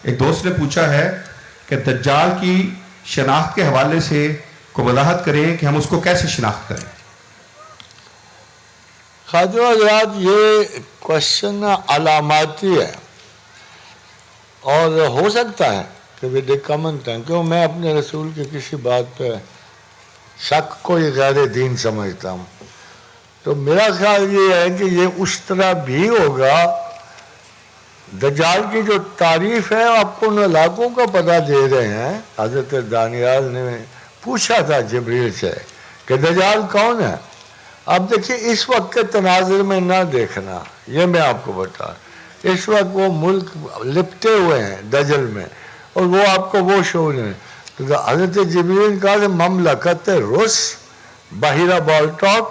ایک دوست نے پوچھا ہے کہ دجال کی شناخت کے حوالے سے کو وضاحت کریں کہ ہم اس کو کیسے شناخت کریں. خاتون حضرات، یہ کوشچن علاماتی ہے اور ہو سکتا ہے کہ ود اے کامن ٹائم، کیوں میں اپنے رسول کی کسی بات پہ شک کو یہ غیر دین سمجھتا ہوں. تو میرا خیال یہ ہے کہ یہ اس طرح بھی ہوگا. دجال کی جو تعریف ہے آپ کو ان علاقوں کا پتہ دے رہے ہیں. حضرت دانیال نے پوچھا تھا جبریل سے کہ دجال کون ہے. اب دیکھیے اس وقت کے تناظر میں نہ دیکھنا، یہ میں آپ کو بتا، اس وقت وہ ملک لپٹے ہوئے ہیں دجل میں اور وہ آپ کو وہ شعور ہیں. تو حضرت جبریل نے کہا کہ مملکت روس، بحیرہ بالٹاک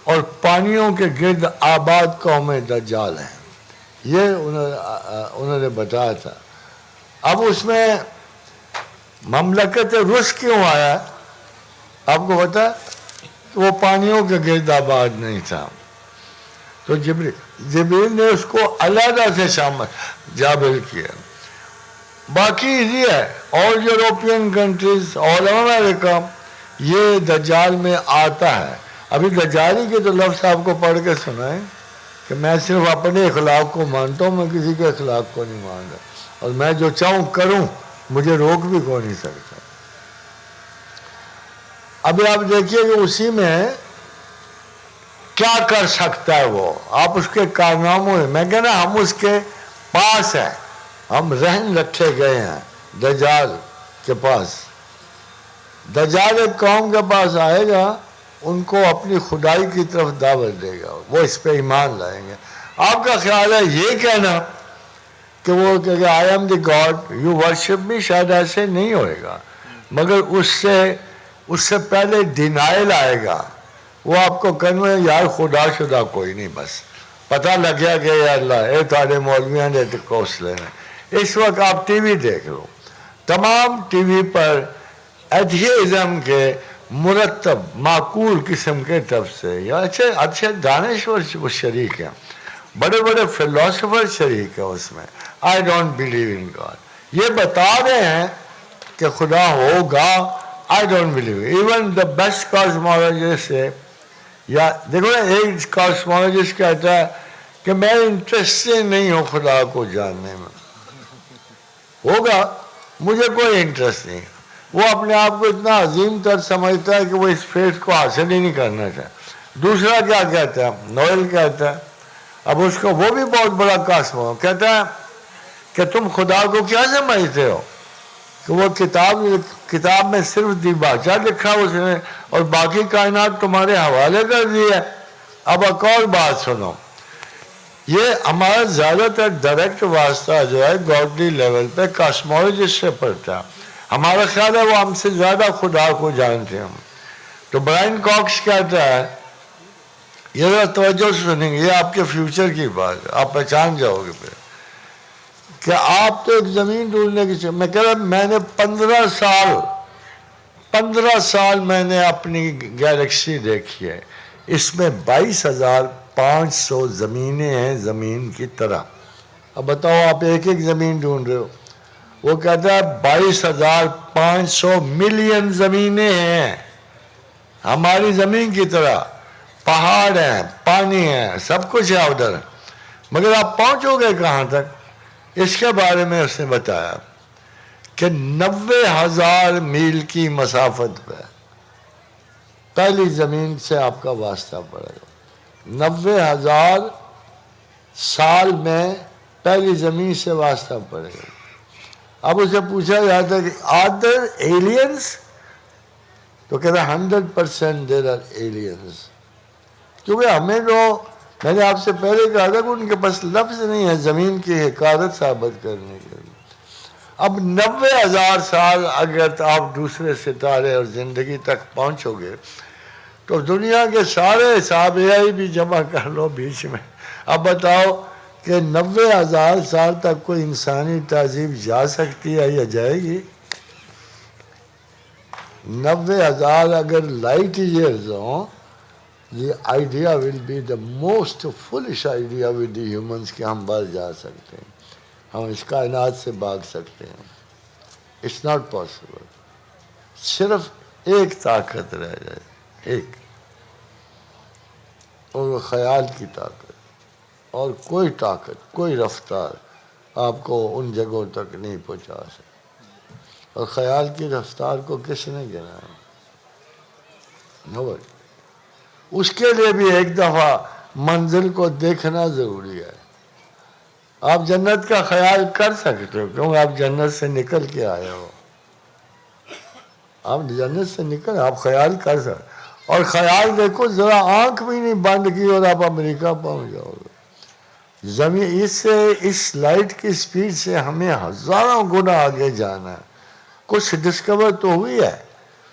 اور پانیوں کے گرد آباد قوم دجال ہیں. یہ انہوں نے بتایا تھا. اب اس میں مملکت روس کیوں آیا آپ کو پتا کہ وہ پانیوں کے گرد آباد نہیں تھا. تو جبریل نے اس کو علیحدہ سے شامل جابر کیا. باقی یہ ہے اور یورپین کنٹریز اور امریکہ یہ دجال میں آتا ہے. ابھی دجالی کے تو لفظ آپ کو پڑھ کے سنائیں کہ میں صرف اپنے اخلاق کو مانتا ہوں، میں کسی کے اخلاق کو نہیں مانتا، اور میں جو چاہوں کروں، مجھے روک بھی کوئی نہیں سکتا. ابھی آپ دیکھیے کہ اسی میں کیا کر سکتا ہے وہ، آپ اس کے کارناموں میں کہنا ہم اس کے پاس ہیں، ہم رہن رکھے گئے ہیں دجال کے پاس. دجال ایک قوم کے پاس آئے گا، ان کو اپنی خدائی کی طرف دعوت دے گا، وہ اس پہ ایمان لائیں گے. آپ کا خیال ہے یہ کہنا کہ وہ کہ I am the God you worship me, شاید ایسے نہیں ہوئے گا، مگر اس سے پہلے ڈینائل آئے گا. وہ آپ کو کہنا یار خدا شدہ کوئی نہیں، بس پتہ لگ گیا کہ یا اللہ اے تھوڑے مولویاں نے کوس لینا. اس وقت آپ ٹی وی دیکھ لو، تمام ٹی وی پر ایتھیزم کے مرتب معقول قسم کے طرف سے یا اچھے دانشور شریک ہیں، بڑے بڑے فلاسفر شریک ہیں اس میں. I don't believe in God, یہ بتا رہے ہیں کہ خدا ہوگا. I don't believe. Even the best cosmologist ہے، یا دیکھو نا ایک کاسمولوجسٹ کہتا ہے کہ میں انٹرسٹڈ نہیں ہوں خدا کو جاننے میں. ہوگا، مجھے کوئی انٹرسٹ نہیں. وہ اپنے آپ کو اتنا عظیم تر سمجھتا ہے کہ وہ اس فیض کو حاصل ہی نہیں کرنا چاہتا. دوسرا کیا کہتا ہے، نوئل کہتا ہے، اب اس کو وہ بھی بہت بڑا کاسمو کہتا ہے کہ تم خدا کو کیا سمجھتے ہو کہ وہ کتاب میں صرف دی بادشاہ لکھا اس نے اور باقی کائنات تمہارے حوالے کر دی ہے. اب ایک اور بات سنو، یہ ہمارا زیادہ تر ڈائریکٹ واسطہ جو ہے گاڈلی لیول پہ کاسمولوجسٹ سے پڑتا ہے. ہمارا خیال ہے وہ ہم سے زیادہ خدا کو جانتے ہیں. تو برائن کاکس کہتا ہے، یہ ذرا توجہ سے سنیں گے، یہ آپ کے فیوچر کی بات ہے، آپ پہچان جاؤ گے پھر کہ آپ تو ایک زمین ڈھونڈنے کی میں کہہ رہا میں نے 15 سال میں نے اپنی گیلیکسی دیکھی ہے، اس میں 22,500 زمینیں ہیں زمین کی طرح. اب بتاؤ آپ ایک ایک زمین ڈھونڈ رہے ہو، وہ کہتا ہے 22,500 ملین زمینیں ہیں ہماری زمین کی طرح، پہاڑ ہیں، پانی ہے، سب کچھ ہے ادھر، مگر آپ پہنچو گے کہاں تک؟ اس کے بارے میں اس نے بتایا کہ 90,000 میل کی مسافت پہ پہلی زمین سے آپ کا واسطہ پڑے گا. 90,000 سال میں پہلی زمین سے واسطہ پڑے گا. اب اسے پوچھا جاتا ہے کہ آر دیر ایلینز؟ تو کہتا ہے 100% دیر آر ایلینز. کیونکہ ہمیں جو میں نے آپ سے پہلے کہا تھا کہ ان کے پاس لفظ نہیں ہے زمین کی حقارت ثابت کرنے کے لیے. اب 90,000 سال اگر آپ دوسرے ستارے اور زندگی تک پہنچو گے تو دنیا کے سارے حساب بھی جمع کر لو بیچ میں. اب بتاؤ کہ 90,000 سال تک کوئی انسانی تہذیب جا سکتی ہے یا جائے گی؟ 90,000 اگر لائٹ ایئرز ہوں، the idea will be the most foolish idea with the humans کہ ہم بڑھ جا سکتے ہیں. ہم اس کائنات سے بھاگ سکتے ہیں. It's not possible. صرف ایک طاقت رہ جائے, ایک, اور وہ خیال کی طاقت. اور کوئی طاقت, کوئی رفتار آپ کو ان جگہوں تک نہیں پہنچا سکتی. اور خیال کی رفتار کو کس نے گنا ہے؟ نوبڈی. اس کے لیے بھی ایک دفعہ منزل کو دیکھنا ضروری ہے. آپ جنت کا خیال کر سکتے ہو کیونکہ آپ جنت سے نکل کے آئے ہو. آپ جنت سے نکل, آپ خیال کر سکتے. اور خیال دیکھو, ذرا آنکھ بھی نہیں بند کی اور آپ امریکہ پہنچ جاؤ گے. زمین اس لائٹ کی سپیڈ سے ہمیں ہزاروں گنا آگے جانا ہے. کچھ ڈسکور تو ہوئی ہے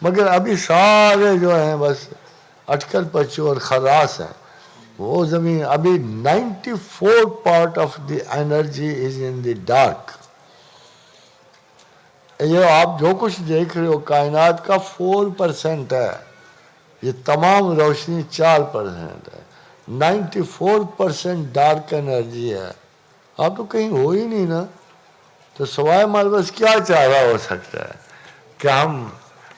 مگر ابھی سارے جو ہیں بس اٹکل پچو اور خراس ہیں. وہ زمین ابھی 94 part of the energy is in the dark. یہ آپ جو کچھ دیکھ رہے ہو کائنات کا 4% ہے. یہ تمام روشنی 4% ہے. 94% ڈارک انرجی ہے. آپ تو کہیں ہو ہی نہیں نا, تو سوائے ہمارے پاس کیا چارہ ہو سکتا ہے کہ ہم.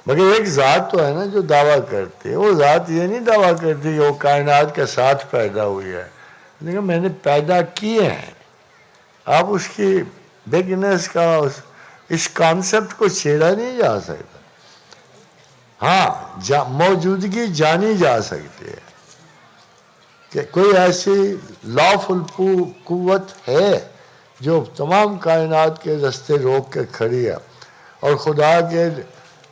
مگر ایک ذات تو ہے نا جو دعویٰ کرتی ہے. وہ ذات یہ نہیں دعویٰ کرتی کہ وہ کائنات کے ساتھ پیدا ہوئی ہے, لیکن میں نے پیدا کیے ہیں. آپ اس کی بگنس کا اس کانسیپٹ کو چھیڑا نہیں جا سکتا. ہاں موجودگی جانی جا سکتی ہے کہ کوئی ایسی لافل قوت ہے جو تمام کائنات کے رستے روک کے کھڑی ہے. اور خدا کے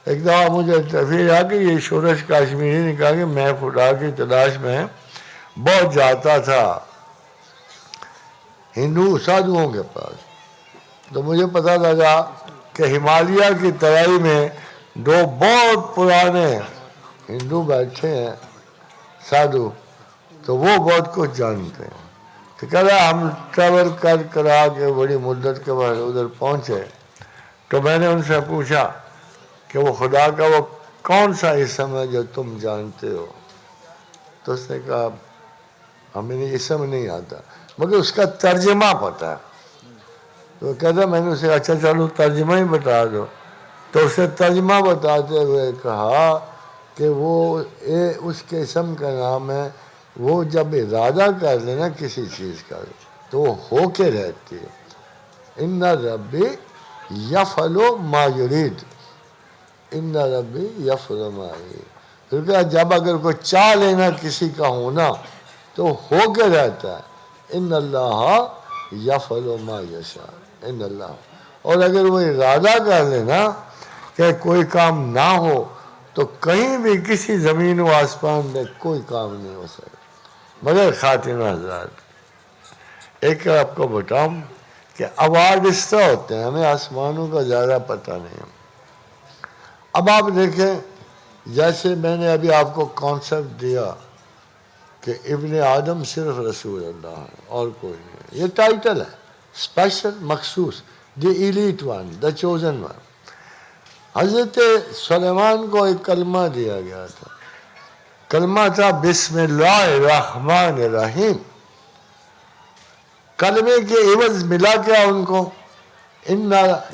ایک دفعہ مجھے تفریح آ کہ یہ شورش کاشمیری نے کہا کہ میں خدا کی تلاش میں بہت جاتا تھا ہندو سادھوؤں کے پاس. تو مجھے پتہ لگا کہ ہمالیہ کی ترائی میں 2 بہت پرانے ہندو بیٹھے ہیں سادھو, تو وہ بہت کچھ جانتے ہیں. تو کہہ رہا ہم ٹریول کرا کے بڑی مدت کے بعد ادھر پہنچے. تو میں نے ان سے پوچھا کہ وہ خدا کا وہ کون سا اسم ہے جو تم جانتے ہو؟ تو اس نے کہا ہمیں اسم نہیں آتا مگر اس کا ترجمہ پتہ ہے. تو کہتا میں نے اسے اچھا چلو ترجمہ ہی بتا دو. تو اس نے ترجمہ بتاتے ہوئے کہا کہ وہ اس کے اسم کا نام ہے, وہ جب ارادہ کر لے نا کسی چیز کا تو وہ ہو کے رہتی ہے. ان ربی یفعل ما یرید, ان ربی یفعل ما یرید. کیونکہ جب اگر کوئی چاہ لینا کسی کا ہونا تو ہو کے رہتا ہے. ان اللہ یفعل ما یشاء, ان اللہ. اور اگر وہ ارادہ کر لینا کہ کوئی کام نہ ہو تو کہیں بھی کسی زمین و آسمان میں کوئی کام نہیں ہو سکتا. مگر خاتمہ حضرات ایک آپ کو بتاؤں کہ اوارڈ اس طرح ہوتے ہیں, ہمیں آسمانوں کا زیادہ پتہ نہیں. اب آپ دیکھیں جیسے میں نے ابھی آپ کو کانسیپٹ دیا کہ ابن آدم صرف رسول اللہ ہے اور کوئی نہیں. یہ ٹائٹل ہے اسپیشل, مخصوص, the elite one, the chosen one. حضرت سلیمان کو ایک کلمہ دیا گیا تھا. کلمہ تھا بسم اللہ الرحمن الرحیم. کلمے کے عوض ملا کیا ان کو؟ ان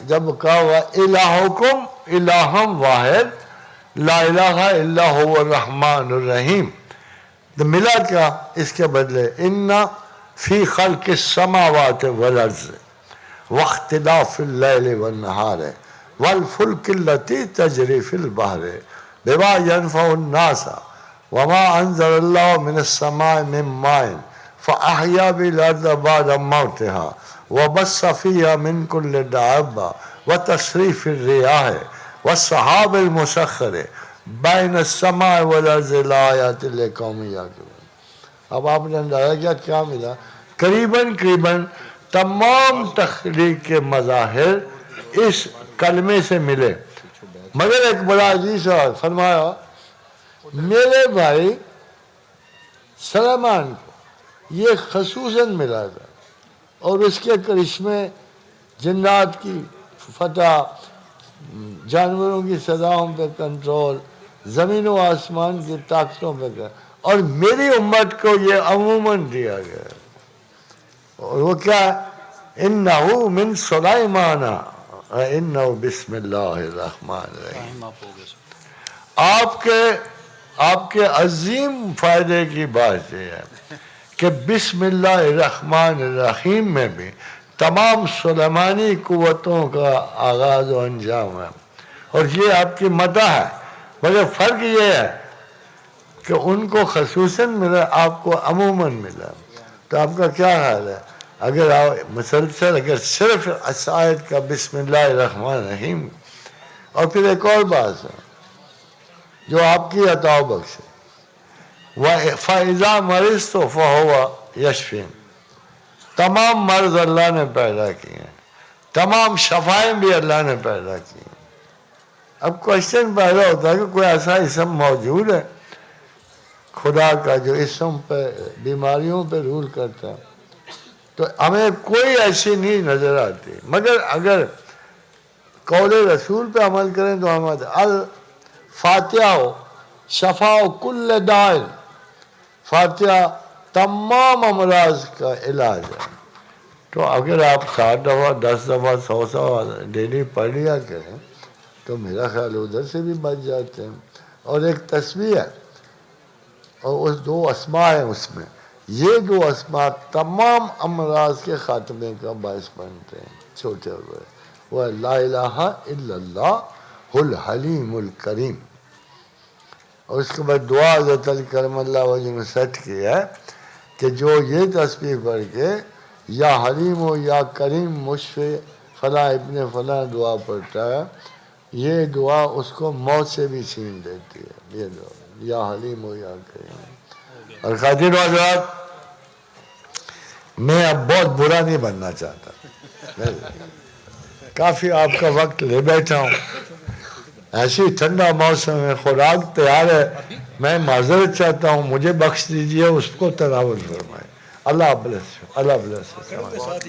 جب کہا ہوا الہکم الہم واحد لا الہ الا هو الرحمن الرحیم. تو ملا کیا اس کے بدلے؟ ان فی خلق السماوات والارض واختلاف اللیل والنہار والفلک التی تجری فی البحر بما ینفع الناس وما انزل اللہ من السماء من ماء فاحیا بالارض بعد موتها وبث فیہا من کل دابہ وتصریف الریاح والسحاب المسخر بین السماء والارض لآیات لقوم یعقلون. اب آپ نے اندازہ کیا ملا؟ قریباً تمام تخلیق کے مظاہر اس کلمے سے ملے. مگر ایک بڑا عزیز سوال فرمایا میرے بھائی سلیمان کو یہ خصوصاً ملا تھا اور اس کے کرشمے جنات کی فتح, جانوروں کی صداؤں پہ کنٹرول, زمین و آسمان کی طاقتوں پہ کنٹرول, اور میری امت کو یہ عموماً دیا گیا. اور وہ کیا ہے؟ انہو من سلیمان انہو بسم اللہ الرحمن الرحیم. آپ کے عظیم فائدے کی بات یہ ہے کہ بسم اللہ الرحمن الرحیم میں بھی تمام سلیمانی قوتوں کا آغاز و انجام ہے، اور یہ آپ کی مدح ہے. مگر فرق یہ ہے کہ ان کو خصوصاً ملا، آپ کو عموماً ملا. تو آپ کا کیا حال ہے اگر آپ مسلسل اگر صرف آیت کا بسم اللہ الرحمن الرحیم؟ اور پھر ایک اور بات ہے جو آپ کی عطا و بخش ہے، فَإِذَا مَرِضْتُ فَهُوَ يَشْفِينِ. تمام مرض اللہ نے پیدا کیے ہیں، تمام شفائیں بھی اللہ نے پیدا کی ہیں. اب کوشچن پیدا ہوتا ہے کہ کوئی ایسا اسم موجود ہے خدا کا جو اسم پہ بیماریوں پہ رول کرتا ہے؟ تو ہمیں کوئی ایسی نہیں نظر آتی. مگر اگر قول رسول پہ عمل کریں تو ہم الفاتحہ شفاء کل داء، فاتحہ تمام امراض کا علاج ہے. تو اگر آپ 7 دفعہ 10 دفعہ 100 دفعہ ڈیلی پڑھ لیا کریں تو میرا خیال ادھر سے بھی بچ جاتے ہیں. اور ایک تسبیح ہے اور اس 2 اسماء ہیں، اس میں یہ 2 اسماء تمام امراض کے خاتمے کا باعث بنتے ہیں چھوٹے اور بڑے. وہ لا الہ الا اللہ الحلیم الکریم. اور اس کے بعد دعا حضرت علی کرم اللہ وجہ نے سیٹ کیا ہے کہ جو یہ تسبیح پڑھ کے یا حلیم و یا کریم مشفع فلاں ابن فلاں دعا پڑھتا ہے، یہ دعا اس کو موت سے بھی چھین دیتی ہے. یہ دعا یا حلیم و یا کریم. اور خاطر حضرات، میں اب بہت برا نہیں بننا چاہتا، کافی آپ کا وقت لے بیٹھا ہوں. ایسی ٹھنڈا موسم ہے، خوراک تیار ہے، میں معذرت چاہتا ہوں، مجھے بخش دیجئے، اس کو تناول فرمائے. اللہ بلس، اللہ بلس.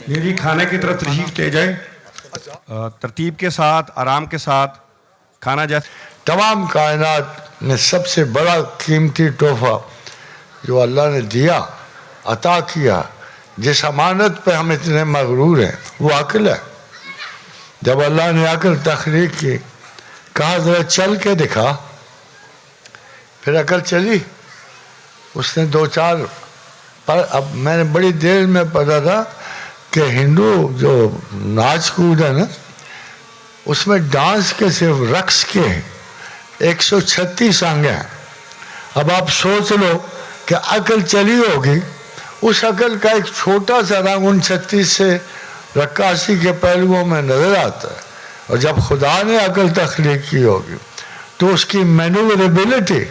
یہ جی کھانے کی طرف تشریف لے جائیں، ترتیب کے ساتھ، آرام کے ساتھ کھانا. جیسے تمام کائنات میں سب سے بڑا قیمتی تحفہ جو اللہ نے دیا، عطا کیا، جس امانت پہ ہم اتنے مغرور ہیں، وہ عقل ہے. جب اللہ نے عقل تخلیق کی، کہا ذرا چل کے دکھا، پھر عقل چلی. اس نے 2-4 پر اب میں نے بڑی دیر میں پڑھا تھا کہ ہندو جو ناچ کود ہے نا، اس میں ڈانس کے صرف رقص کے 136 انگ ہیں. اب آپ سوچ لو کہ عقل چلی ہوگی، اس عقل کا ایک چھوٹا سا رنگ ان 36 سے رقاصی کے پہلوؤں میں نظر آتا ہے. اور جب خدا نے عقل تخلیق کی ہوگی تو اس کی مینوریبلٹی،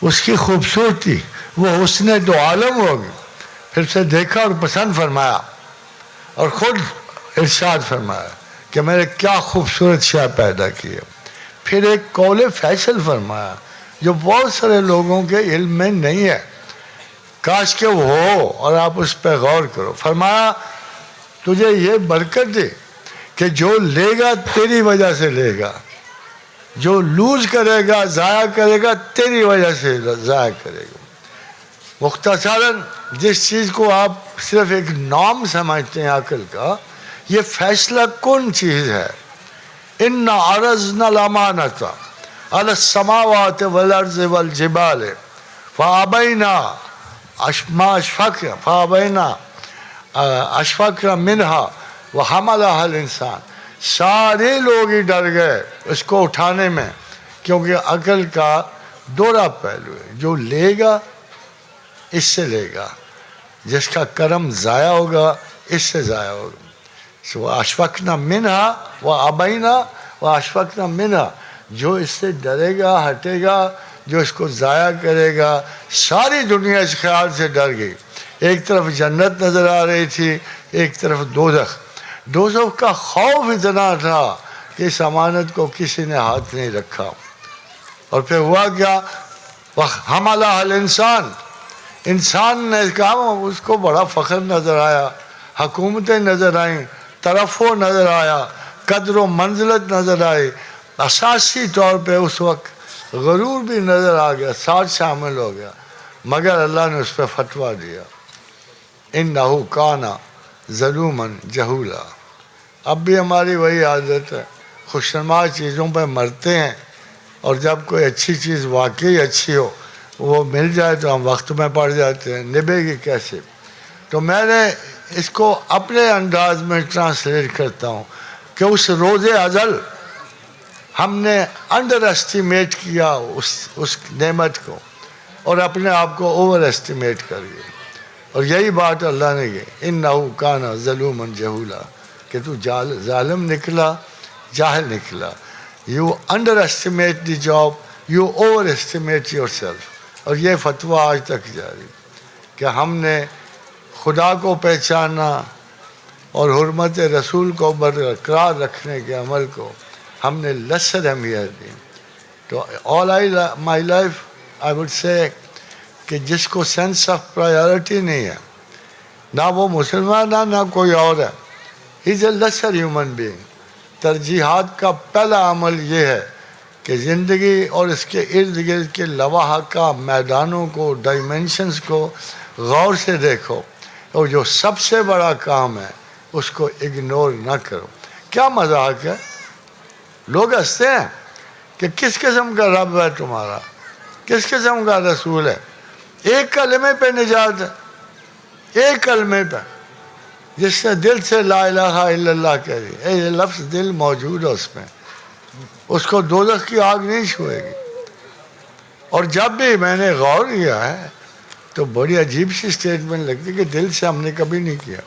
اس کی خوبصورتی، وہ حسن دو عالم ہوگی. پھر سے دیکھا اور پسند فرمایا اور خود ارشاد فرمایا کہ میں نے کیا خوبصورت شے پیدا کی ہے. پھر ایک قول فیصل فرمایا جو بہت سارے لوگوں کے علم میں نہیں ہے، کاش کہ وہ ہو اور آپ اس پہ غور کرو. فرمایا تجھے یہ برکت دے کہ جو لے گا تیری وجہ سے لے گا، جو لوز کرے گا ضائع کرے گا تیری وجہ سے ضائع کرے گا. مختصراً جس چیز کو آپ صرف ایک نام سمجھتے ہیں عقل کا، یہ فیصلہ کن چیز ہے. اِنَّا عَرَضْنَا الْأَمَانَةَ عَلَى السَّمَاوَاتِ وَالْأَرْضِ وَالْجِبَالِ فَأَبَيْنَا أَشْفَقْنَا مِنْهَا وَحَمَلَهَا الْإِنسَانُ. سارے لوگ ہی ڈر گئے اس کو اٹھانے میں، کیونکہ عقل کا دوہرا پہلو ہے. جو لے گا اس سے لے گا، جس کا کرم ضائع ہوگا اس سے ضائع ہوگا. وَأَشْفَقْنَا مِنْهَا وَأَبَيْنَا وَأَشْفَقْنَا مِنْهَا. جو اس سے ڈرے گا ہٹے گا، جو اس کو ضائع کرے گا. ساری دنیا اس خیال سے ڈر گئی. ایک طرف جنت نظر آ رہی تھی، ایک طرف دوزخ. دوزخ کا خوف اتنا تھا کہ اس امانت کو کسی نے ہاتھ نہیں رکھا. اور پھر ہوا کیا؟ وَحَمَلَهَا الْإِنسَانُ. انسان نے کہا، اس کو بڑا فخر نظر آیا، حکومتیں نظر آئیں، ترفع نظر آیا، قدر و منزلت نظر آئی. اساسی طور پہ اس وقت غرور بھی نظر آ گیا، ساتھ شامل ہو گیا. مگر اللہ نے اس پہ فتویٰ دیا، اِنَّهُ كَانَ ظلوما جہولا. اب بھی ہماری وہی عادت ہے، خوشنما چیزوں پہ مرتے ہیں، اور جب کوئی اچھی چیز واقعی اچھی ہو وہ مل جائے تو ہم وقت میں پڑ جاتے ہیں، نبھے گی کیسے. تو میں نے اس کو اپنے انداز میں ٹرانسلیٹ کرتا ہوں کہ اس روز ازل ہم نے انڈر اسٹیمیٹ کیا اس نعمت کو اور اپنے آپ کو اوور اسٹیمیٹ کر گئے. اور یہی بات اللہ نے کی، انہ کان ظلوما جہولا، کہ تو ظالم نکلا، جاہل نکلا. You under estimate the job, you over estimate your self. اور یہ فتویٰ آج تک جاری کہ ہم نے خدا کو پہچانا اور حرمت رسول کو برقرار رکھنے کے عمل کو ہم نے lesser اہمیت دی. تو my life I would say کہ جس کو سینس آف پرائیورٹی نہیں ہے، نہ وہ مسلمان ہے نہ کوئی اور ہے، ہی از اے لیسر ہیومن بینگ. ترجیحات کا پہلا عمل یہ ہے کہ زندگی اور اس کے ارد گرد کے لواحق کا میدانوں کو، ڈائمینشنز کو غور سے دیکھو، اور جو سب سے بڑا کام ہے اس کو اگنور نہ کرو. کیا مذاق ہے، لوگ ہنستے ہیں کہ کس قسم کا رب ہے تمہارا، کس قسم کا رسول ہے. ایک کلمے پہ نجات ہے، ایک کلمے پہ، جس نے دل سے لا الہ الا اللہ کہہ دی. یہ لفظ دل موجود ہے اس میں، اس کو دوزخ کی آگ نہیں چھوئے گی. اور جب بھی میں نے غور کیا ہے تو بڑی عجیب سی سٹیٹمنٹ لگتی کہ دل سے ہم نے کبھی نہیں کیا.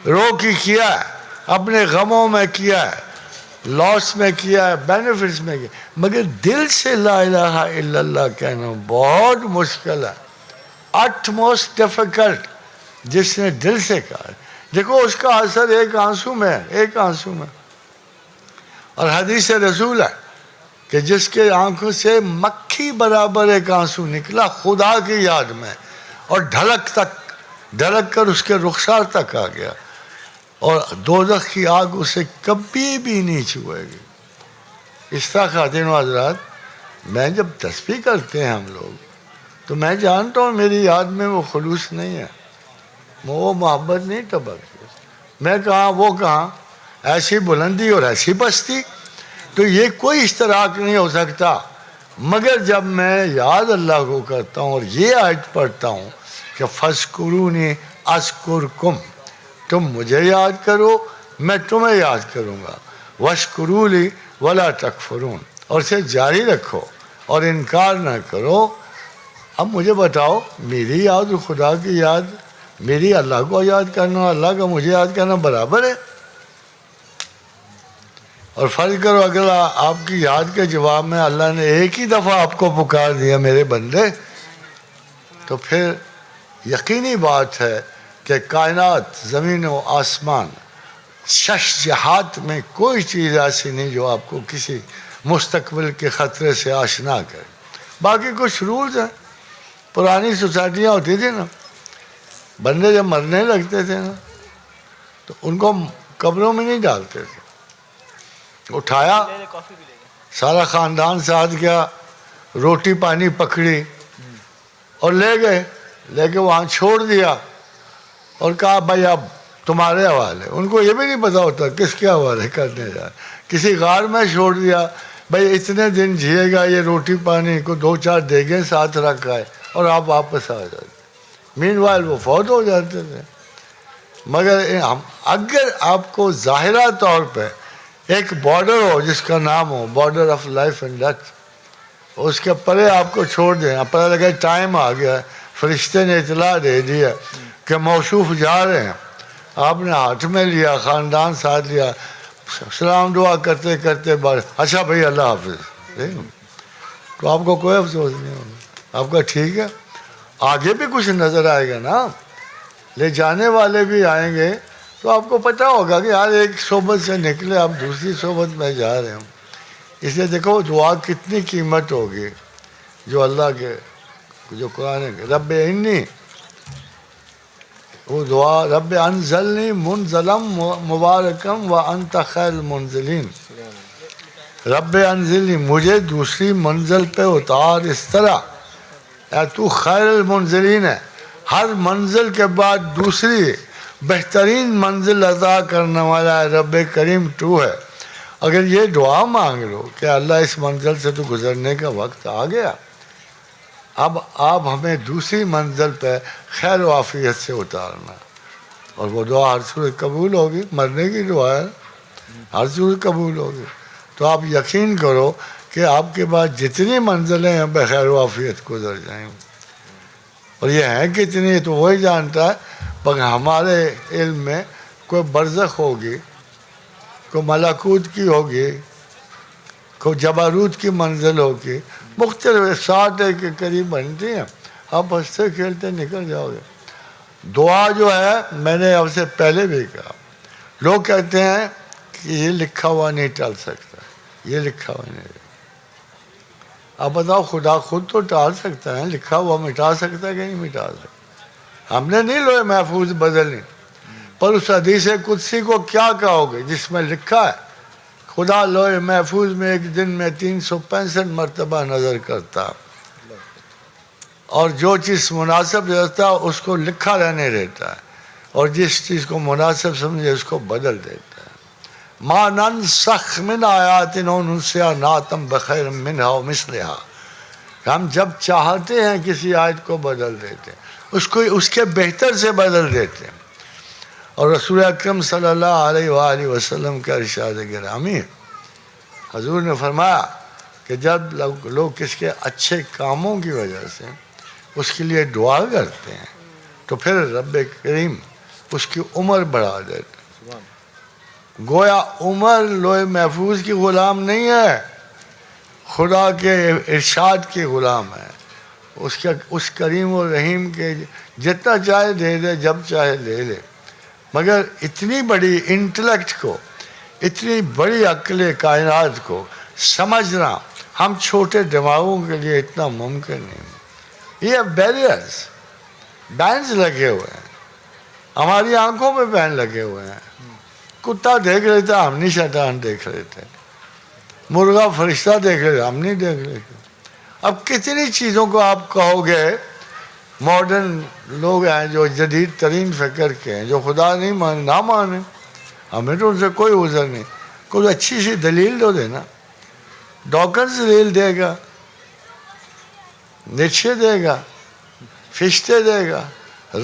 رو کی کیا ہے، اپنے غموں میں کیا ہے، لاس میں کیا ہے، بینیفٹس میں کیا، مگر دل سے لا الہ الا اللہ کہنا بہت مشکل ہے. اٹ موسٹ ڈیفیکلٹ جس نے دل سے کہا. دیکھو اس کا اثر ایک آنسو میں ہے، ایک آنسو میں. اور حدیث رسول ہے کہ جس کے آنکھوں سے مکھی برابر ایک آنسو نکلا خدا کی یاد میں، اور ڈھلک کر اس کے رخسار تک آ گیا، اور دوزخ کی آگ اسے کبھی بھی نہیں چھوئے گی. اس طرح خواتین و حضرات، میں جب تسبیح کرتے ہیں ہم لوگ تو میں جانتا ہوں میری یاد میں وہ خلوص نہیں ہے، وہ محبت نہیں ٹپکتی. میں کہاں وہ کہاں، ایسی بلندی اور ایسی پستی، تو یہ کوئی اشتراک نہیں ہو سکتا. مگر جب میں یاد اللہ کو کرتا ہوں اور یہ آیت پڑھتا ہوں کہ فَاذْكُرُونِي أَذْكُرْكُمْ، تم مجھے یاد کرو میں تمہیں یاد کروں گا، وَاشْكُرُوا لِي وَلَا تَكْفُرُونَ، اور اسے جاری رکھو اور انکار نہ کرو. اب مجھے بتاؤ، میری یاد اور خدا کی یاد، میری اللہ کو یاد کرنا اور اللہ کا مجھے یاد کرنا برابر ہے؟ اور فرض کرو اگر آپ کی یاد کے جواب میں اللہ نے ایک ہی دفعہ آپ کو پکار دیا میرے بندے، تو پھر یقینی بات ہے کہ کائنات، زمین و آسمان، شش جہات میں کوئی چیز ایسی نہیں جو آپ کو کسی مستقبل کے خطرے سے آشنا کرے. باقی کچھ رولز ہیں. پرانی سوسائٹیاں ہوتی تھیں نا، بندے جب مرنے لگتے تھے نا تو ان کو قبروں میں نہیں ڈالتے تھے، اٹھایا سارا خاندان ساتھ گیا، روٹی پانی پکڑی اور لے گئے، لے کے وہاں چھوڑ دیا اور کہا بھائی اب تمہارے حوالے. ان کو یہ بھی نہیں پتا ہوتا کس کے حوالے کرنے جا، کسی غار میں چھوڑ دیا، بھائی اتنے دن جیے گا، یہ روٹی پانی کو 2-4 دیگیں ساتھ رکھا ہے اور آپ واپس آ جاتے. مین وائل وہ فوت ہو جاتے تھے. مگر اگر آپ کو ظاہرہ طور پہ ایک بارڈر ہو جس کا نام ہو border of life and death, اس کے پرے آپ کو چھوڑ دیں، پتہ لگا ٹائم آ گیا، فرشتے نے اطلاع دے دی ہے کہ موصوف جا رہے ہیں، آپ نے ہاتھ میں لیا، خاندان ساتھ لیا، سلام دعا کرتے کرتے اچھا بھائی اللہ حافظ، تو آپ کو کوئی افسوس نہیں ہوگا. آپ کا ٹھیک ہے، آگے بھی کچھ نظر آئے گا نا، لے جانے والے بھی آئیں گے تو آپ کو پتہ ہوگا کہ یار ایک صحبت سے نکلے آپ دوسری صحبت میں جا رہے ہوں. اس لیے دیکھو دعا کتنی قیمت ہوگی جو اللہ کے، جو قرآن کے رب انی، وہ دعا رب انزلنی منزلم مبارکم و انت خیر المنزلین، رب انزلنی مجھے دوسری منزل پہ اتار اس طرح، اے تو خیر المنزلین ہے، ہر منزل کے بعد دوسری بہترین منزل عطا کرنے والا رب کریم تو ہے. اگر یہ دعا مانگ لو کہ اللہ اس منزل سے تو گزرنے کا وقت آ گیا، اب آپ ہمیں دوسری منزل پہ خیر و عافیت سے اتارنا، اور وہ دعا ہر صورت قبول ہوگی. مرنے کی دعا ہے، ہر صورت قبول ہوگی. تو آپ یقین کرو کہ آپ کے پاس جتنی منزلیں ہیں بخیر و عافیت گزر جائیں. اور یہ ہیں کتنی تو وہی جانتا ہے، مگر ہمارے علم میں کوئی برزخ ہوگی، کوئی ملکوت کی ہوگی، کوئی جبروت کی منزل ہوگی، مختلف 60 کے قریب بنتی ہیں. آپ ہنستے کھیلتے نکل جاؤ گے. دعا جو ہے، میں نے اب سے پہلے بھی کہا، لوگ کہتے ہیں کہ یہ لکھا ہوا نہیں ٹال سکتا، یہ لکھا ہوا نہیں. آپ بتاؤ خدا خود تو ٹال سکتا ہے، لکھا ہوا مٹا سکتا ہے کہ نہیں مٹا سکتا؟ ہم نے نہیں لوہے محفوظ بدلنی. پر اس حدیث قدسی کو کیا کہو گے جس میں لکھا ہے خدا لوہے محفوظ میں ایک دن میں 365 مرتبہ نظر کرتا، اور جو چیز مناسب رہتا ہے اس کو لکھا رہنے دیتا ہے، اور جس چیز کو مناسب سمجھے اس کو بدل دیتا ہے. ما ننسخ من آیات او ننسیها نأتی بخیر منها و مثلها. ہم جب چاہتے ہیں کسی آیت کو بدل دیتے ہیں، اس کو اس کے بہتر سے بدل دیتے ہیں. اور رسول اکرم صلی اللہ علیہ وآلہ وسلم کا ارشاد گرامی، حضور نے فرمایا کہ جب لوگ کس کے اچھے کاموں کی وجہ سے اس کے لیے دعا کرتے ہیں تو پھر رب کریم اس کی عمر بڑھا دیتا ہے. گویا عمر لوہے محفوظ کی غلام نہیں ہے، خدا کے ارشاد کی غلام ہے. اس کریم و رحیم کے جتنا چاہے دے دے، جب چاہے لے لے. مگر اتنی بڑی انٹلیکٹ کو، اتنی بڑی عقل کائنات کو سمجھنا ہم چھوٹے دماغوں کے لیے اتنا ممکن نہیں. یہ بیریئرز، بینز لگے ہوئے ہیں، ہماری آنکھوں میں بین لگے ہوئے ہیں. کتا دیکھ لیتا ہم نہیں شیطان دیکھ لیتے، مرغا فرشتہ دیکھ لیتا ہم نہیں دیکھ لیتے. اب کتنی چیزوں کو آپ کہو گے، ماڈرن لوگ ہیں جو جدید ترین فکر کے ہیں، جو خدا نہیں مانے نہ مانے، ہمیں تو ان سے کوئی عذر نہیں. کوئی اچھی سی دلیل تو دینا. ڈاکنز دلیل دے گا، نیچے دے گا، فشتے دے گا،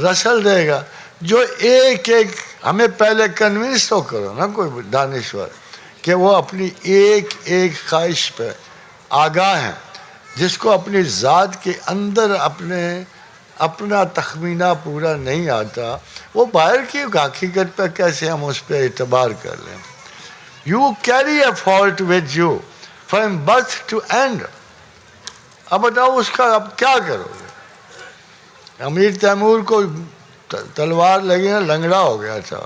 رسل دے گا، جو ایک ایک ہمیں پہلے کنونس تو کرو نا کوئی دانشور کہ وہ اپنی ایک ایک خواہش پہ آگاہ ہیں، جس کو اپنی ذات کے اندر اپنا تخمینہ پورا نہیں آتا، وہ باہر کی حقیقت پہ کیسے ہم اس پہ اعتبار کر لیں. You carry a fault with you from birth to end. اب بتاؤ اس کا اب کیا کرو گے؟ امیر تیمور کو تلوار لگی نا، لنگڑا ہو گیا تھا.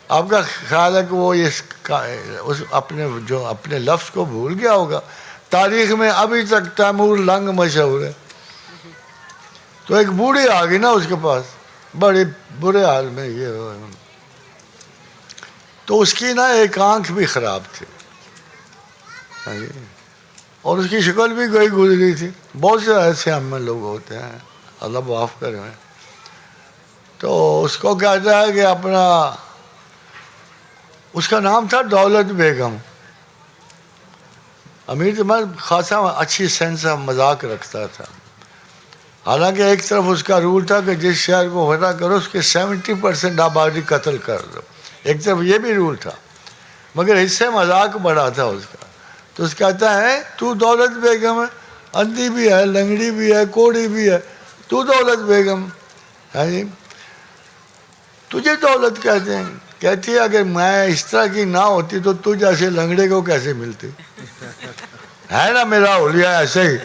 آپ کا خیال ہے کہ وہ اپنے لفظ کو بھول گیا ہوگا؟ تاریخ میں ابھی تک تیمور لنگ مشہور ہے. تو ایک بوڑھی آ گئی نا اس کے پاس، بڑے برے حال میں یہ، تو اس کی نا ایک آنکھ بھی خراب تھی اور اس کی شکل بھی گئی گزری تھی. بہت سے ایسے ہم میں لوگ ہوتے ہیں، اللہ معاف کرے. تو اس کو کہتا ہے کہ اس کا نام تھا دولت بیگم. امیر تیمور خاصا اچھی سینس آف مذاق رکھتا تھا. حالانکہ ایک طرف اس کا رول تھا کہ جس شہر کو فتح کرو اس کے 70% آبادی قتل کر دو، ایک طرف یہ بھی رول تھا. مگر اس سے مذاق بڑا تھا اس کا. تو اس کہتا ہے تو دولت بیگم ہے، اندھی بھی ہے، لنگڑی بھی ہے، کوڑی بھی ہے، تو دولت بیگم ہے. تجھے دولت کہتے ہیں. کہتی ہے اگر میں اس طرح کی نہ ہوتی تو تو جیسے لنگڑے کو کیسے ملتی؟ ہے نا میرا اولیاء ایسے ہی.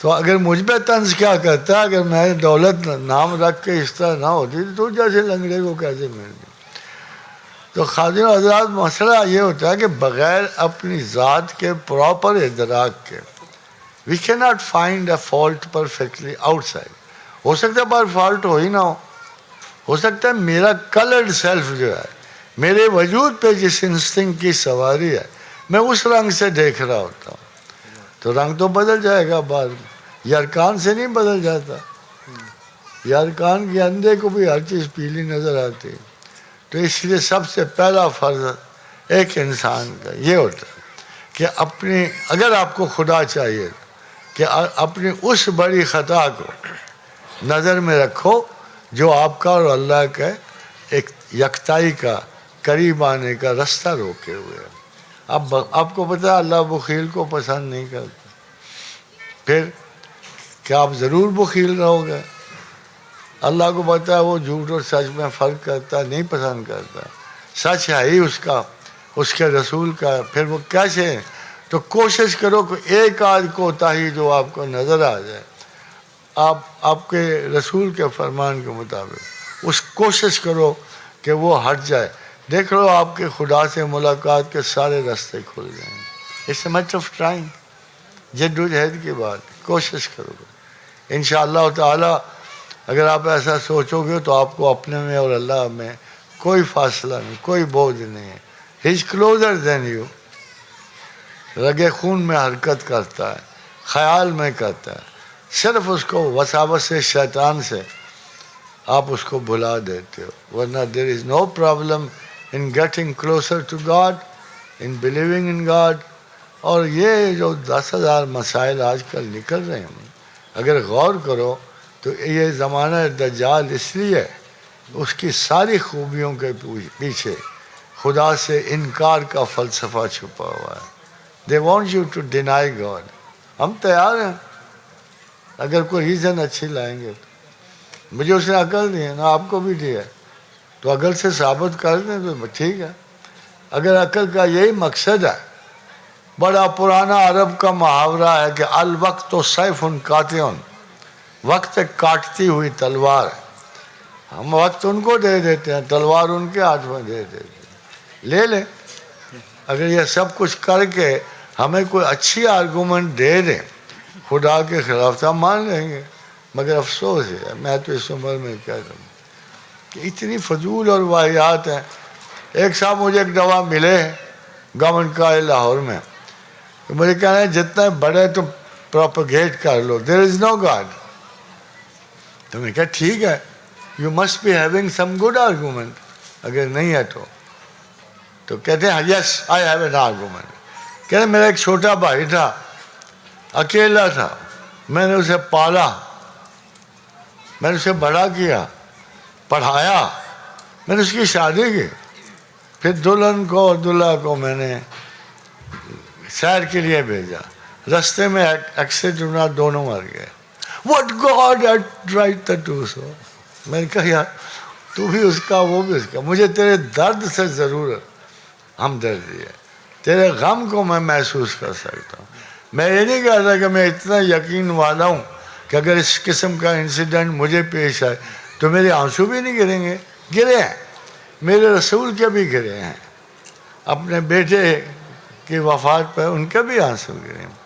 تو اگر مجھ پہ طنز کیا کرتا، اگر میں دولت نام رکھ کے اس طرح نہ ہوتی تو جیسے لنگڑے کو کیسے ملتی؟ تو خادم حضرات مسئلہ یہ ہوتا ہے کہ بغیر اپنی ذات کے پراپر ادراک کے we cannot find a fault perfectly outside. ہو سکتا ہے پر فالٹ ہو ہی نہ ہو سکتا ہے میرا کلرڈ سیلف جو ہے، میرے وجود پہ جس انسٹنکٹ کی سواری ہے، میں اس رنگ سے دیکھ رہا ہوتا ہوں. تو رنگ تو بدل جائے گا بعد میں، یہ ارکان سے نہیں بدل جاتا. یار کان کے اندھے کو بھی ہر چیز پیلی نظر آتی ہے. تو اس لیے سب سے پہلا فرض ایک انسان کا یہ ہوتا ہے کہ اپنی اگر آپ کو خدا چاہیے کہ اپنی اس بڑی خطا کو نظر میں رکھو جو آپ کا اور اللہ کا ایک یکتائی کا قریب آنے کا راستہ روکے ہوئے ہے. اب آپ کو پتہ ہے اللہ بخیل کو پسند نہیں کرتا. پھر کیا آپ ضرور بخیل رہو گے؟ اللہ کو پتہ ہے وہ جھوٹ اور سچ میں فرق کرتا ہے، نہیں پسند کرتا. سچ ہے ہی اس کا، اس کے رسول کا. پھر وہ کیسے؟ تو کوشش کرو کہ ایک آدھ کوتاہی جو آپ کو نظر آ جائے آپ کے رسول کے فرمان کے مطابق، اس کوشش کرو کہ وہ ہٹ جائے. دیکھ لو آپ کے خدا سے ملاقات کے سارے راستے کھل جائیں گے. It's a matter of time. جد و جہد کی بات، کوشش کرو گے انشاءاللہ تعالی. اگر آپ ایسا سوچو گے تو آپ کو اپنے میں اور اللہ میں کوئی فاصلہ نہیں، کوئی بوجھ نہیں ہے. ہی از کلوزر دین یو. رگے خون میں حرکت کرتا ہے، خیال میں کرتا ہے. صرف اس کو وساوس سے، شیطان سے آپ اس کو بھلا دیتے ہو. ورنہ there is no problem in getting closer to God, in believing in God. اور یہ جو 10,000 مسائل آج کل نکل رہے ہیں، اگر غور کرو تو یہ زمانہ دجال اس لیے اس کی ساری خوبیوں کے پیچھے خدا سے انکار کا فلسفہ چھپا ہوا ہے. They want you to deny God. ہم تیار ہیں اگر کوئی ریزن اچھی لائیں گے تو. مجھے اس نے عقل دی ہے نا، آپ کو بھی دی ہے، تو عقل سے ثابت کر دیں تو ٹھیک ہے. اگر عقل کا یہی مقصد ہے، بڑا پرانا عرب کا محاورہ ہے کہ الوقت سیف قاطع، وقت ایک کاٹتی ہوئی تلوار ہے. ہم وقت ان کو دے دیتے ہیں، تلوار ان کے ہاتھ میں دے دیتے ہیں. لے لیں. اگر یہ سب کچھ کر کے ہمیں کوئی اچھی آرگومنٹ دے دیں خدا کے خلاف تو ہم مان لیں گے. مگر افسوس ہے، میں تو اس عمر میں کیا کروں کہ اتنی فضول اور واحیات ہیں. ایک صاحب مجھے ایک دوا ملے گورنمنٹ کا لاہور میں، تو مجھے کہنا ہے جتنا بڑے تم پروپیگیٹ کر لو، دیر از نو گاڈ. تو میں کہا ٹھیک ہے، you must be having some good argument. اگر نہیں ہے تو کہتے ہیں yes I have an argument. کہتے ہیں میرا ایک چھوٹا بھائی تھا، اکیلا تھا، میں نے اسے پالا، میں نے اسے بڑا کیا، پڑھایا، میں نے اس کی شادی کی. پھر دلہن کو اور دلہا کو میں نے سیر کے لیے بھیجا. رستے میں ایکسیڈنٹ ہونا، دونوں مر گئے. What God had right to do so. میں نے کہا یار تو بھی اس کا وہ بھی اس کا. مجھے تیرے درد سے ضرور ہمدردی ہے، تیرے غم کو میں محسوس کر سکتا ہوں. میں یہ نہیں کہتا کہ میں اتنا یقین والا ہوں کہ اگر اس قسم کا انسیڈنٹ مجھے پیش آئے تو میرے آنسو بھی نہیں گریں گے. گرے ہیں، میرے رسول کے بھی گرے ہیں، اپنے بیٹے کی وفات پہ ان کے بھی آنسو گرے ہیں.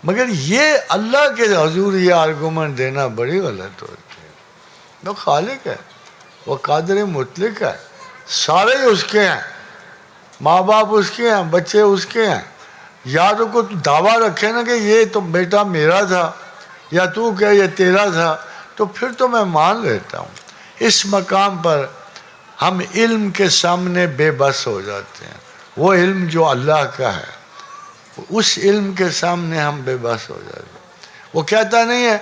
مگر یہ اللہ کے حضور یہ آرگومنٹ دینا بڑی غلط ہوتی ہے. وہ خالق ہے، وہ قادر مطلق ہے، سارے اس کے ہیں، ماں باپ اس کے ہیں، بچے اس کے ہیں. یا تو کوئی دعویٰ رکھے نا کہ یہ تو بیٹا میرا تھا، یا تو کہ یہ تیرا تھا، تو پھر تو میں مان لیتا ہوں. اس مقام پر ہم علم کے سامنے بے بس ہو جاتے ہیں. وہ علم جو اللہ کا ہے، اس علم کے سامنے ہم بے بس ہو جاتے ہیں. وہ کہتا نہیں ہے،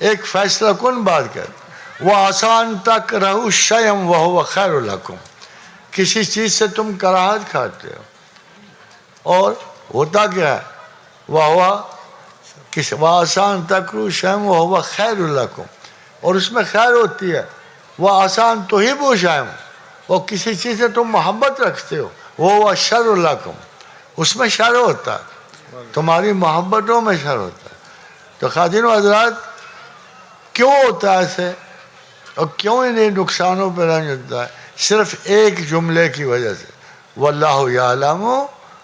ایک فیصلہ کن بات کہتا، وہ آسان تک رہو شیم وہ خیر لکم. کسی چیز سے تم کراہت کھاتے ہو اور ہوتا کیا ہے، وہ آسان تک رہو شیم وہ خیر لکم، اور اس میں خیر ہوتی ہے. وہ آسان تو ہی وہ شیم، اور کسی چیز سے تم محبت رکھتے ہو، وہ شر لکم، اس میں شر ہوتا ہے، تمہاری محبتوں میں شر ہوتا ہے. تو خواتین و حضرات، کیوں ہوتا ہے ایسے اور کیوں انہیں نقصانوں پہ رنج ہوتا ہے؟ صرف ایک جملے کی وجہ سے، واللہ یعلم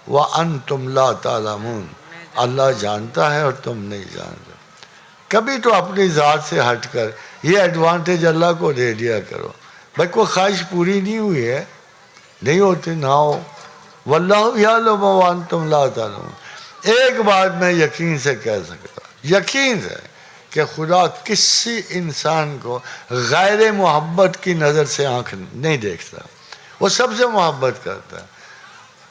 وانتم لا تعلمون. اللہ جانتا ہے اور تم نہیں جانتے. کبھی تو اپنی ذات سے ہٹ کر یہ ایڈوانٹیج اللہ کو دے دیا کرو. بھائی کوئی خواہش پوری نہیں ہوئی ہے، نہیں ہوتی نہ ہو. واللہ یعلم وانتم لا تعلمون. ایک بات میں یقین سے کہہ سکتا ہوں، یقین سے، کہ خدا کسی انسان کو غیر محبت کی نظر سے آنکھ نہیں دیکھتا، وہ سب سے محبت کرتا ہے۔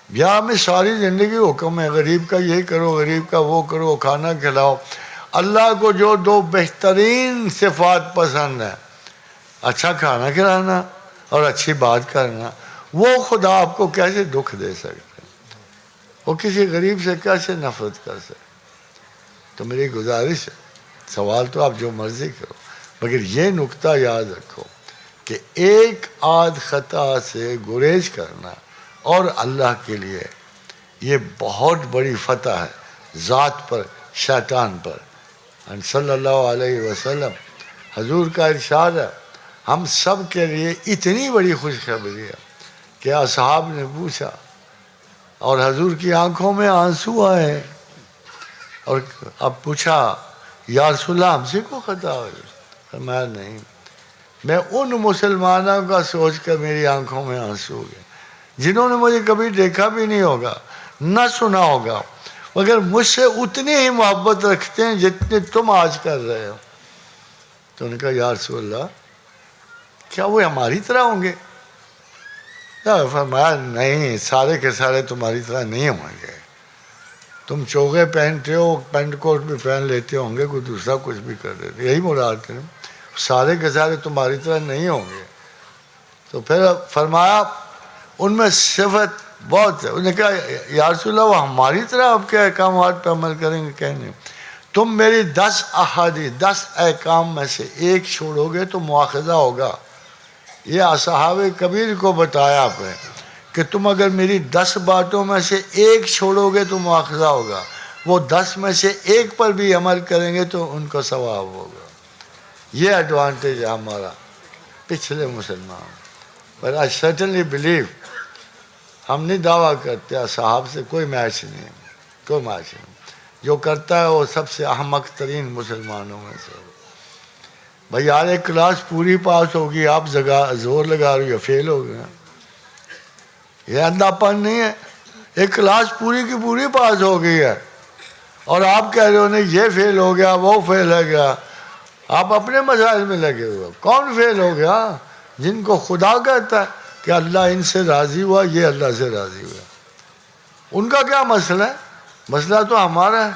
یا ہمیں ساری زندگی حکم ہے غریب کا یہ کرو، غریب کا وہ کرو، کھانا کھلاؤ۔ اللہ کو جو دو بہترین صفات پسند ہیں، اچھا کھانا کھلانا اور اچھی بات کرنا، وہ خدا آپ کو کیسے دکھ دے سکتے ہیں؟ وہ کسی غریب سے کیسے نفرت کر سکتے؟ تو میری گزارش ہے، سوال تو آپ جو مرضی کرو، مگر یہ نکتہ یاد رکھو کہ ایک آدھ خطا سے گریز کرنا اور اللہ کے لیے یہ بہت بڑی فتح ہے ذات پر، شیطان پر۔ صلی اللہ علیہ وسلم حضور کا ارشاد ہے، ہم سب کے لیے اتنی بڑی خوشخبری ہے کہ اصحاب نے پوچھا اور حضور کی آنکھوں میں آنسو آئے، اور اب پوچھا یا رسول اللہ ہم سے کو خطا ہوئی؟ فرمایا نہیں، میں ان مسلمانوں کا سوچ کر میری آنکھوں میں آنسو ہو گئے جنہوں نے مجھے کبھی دیکھا بھی نہیں ہوگا، نہ سنا ہوگا، مگر مجھ سے اتنی ہی محبت رکھتے ہیں جتنے تم آج کر رہے ہو۔ تو انہوں نے کہا یا رسول اللہ کیا وہ ہماری طرح ہوں گے؟ فرمایا نہیں، سارے کے سارے تمہاری طرح نہیں ہوں گے۔ تم چوغے پہنتے ہو، پینٹ کوٹ بھی پہن لیتے ہوں گے، کوئی دوسرا کچھ بھی کر دیتے، یہی مراد ہے، سارے کے سارے تمہاری طرح نہیں ہوں گے۔ تو پھر فرمایا ان میں صفت بہت ہے۔ انہوں نے کہا یا رسول اللہ وہ ہماری طرح آپ کے احکامات پہ عمل کریں گے؟ کہنے تم میری 10 احادیث 10 احکام میں سے ایک چھوڑو گے تو مواخذہ ہوگا۔ یہ اصحاب کبیر کو بتایا آپ نے کہ تم اگر میری 10 باتوں میں سے ایک چھوڑو گے تو مواخذہ ہوگا، وہ 10 میں سے ایک پر بھی عمل کریں گے تو ان کو ثواب ہوگا۔ یہ ایڈوانٹیج ہے ہمارا پچھلے مسلمان۔ پر آئی سرٹنلی بلیو، ہم نہیں دعویٰ کرتے اصحاب سے کوئی میچ نہیں، کوئی میچ نہیں، جو کرتا ہے وہ سب سے احمق ترین مسلمانوں میں سے۔ بھائی یار ایک کلاس پوری پاس ہوگی، آپ زور لگا رہی ہو، فیل ہو گیا، یہ اندھا پن نہیں ہے۔ ایک کلاس پوری کی پوری پاس ہو گئی ہے اور آپ کہہ رہے ہو نہیں یہ فیل ہو گیا، وہ فیل ہو گیا، آپ اپنے مسائل میں لگے ہوئے۔ کون فیل ہو گیا؟ جن کو خدا کہتا ہے کہ اللہ ان سے راضی ہوا، یہ اللہ سے راضی ہوا، ان کا کیا مسئلہ ہے؟ مسئلہ تو ہمارا ہے۔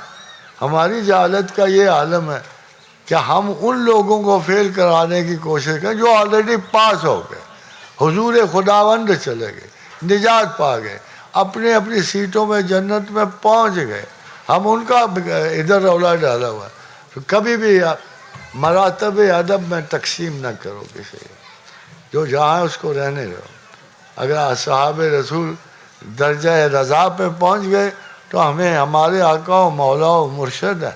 ہماری جہالت کا یہ عالم ہے کہ ہم ان لوگوں کو فیل کرانے کی کوشش کریں جو آلریڈی پاس ہو گئے، حضور خداوند چلے گئے، نجات پا گئے، اپنے اپنی سیٹوں میں جنت میں پہنچ گئے۔ ہم ان کا ادھر رولا ڈالا ہوا ہے۔ کبھی بھی مراتب ادب میں تقسیم نہ کرو کسی، جو جہاں اس کو رہنے دو۔ اگر اصحاب رسول درجہ رضا پہ پہنچ گئے تو ہمیں ہمارے آقا و مولا و مرشد ہے،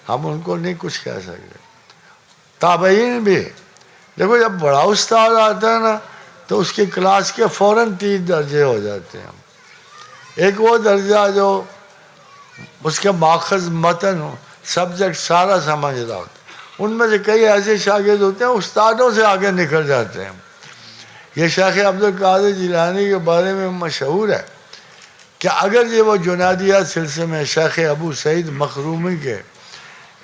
ہم ان کو نہیں کچھ کہہ سکتے۔ تابعین بھی دیکھو، جب بڑا استاد آتا ہے نا تو اس کی کلاس کے فوراً 3 درجے ہو جاتے ہیں۔ ایک وہ درجہ جو اس کے ماخذ متن ہو، سبجیکٹ سارا سمجھ رہا ہوتا ہے۔ ان میں سے کئی ایسے شاگرد ہوتے ہیں استادوں سے آگے نکل جاتے ہیں۔ یہ شیخ عبدالقادر جیلانی کے بارے میں مشہور ہے کہ اگر یہ وہ جنیدیہ سلسلے میں شیخ ابو سعید مخرومی کے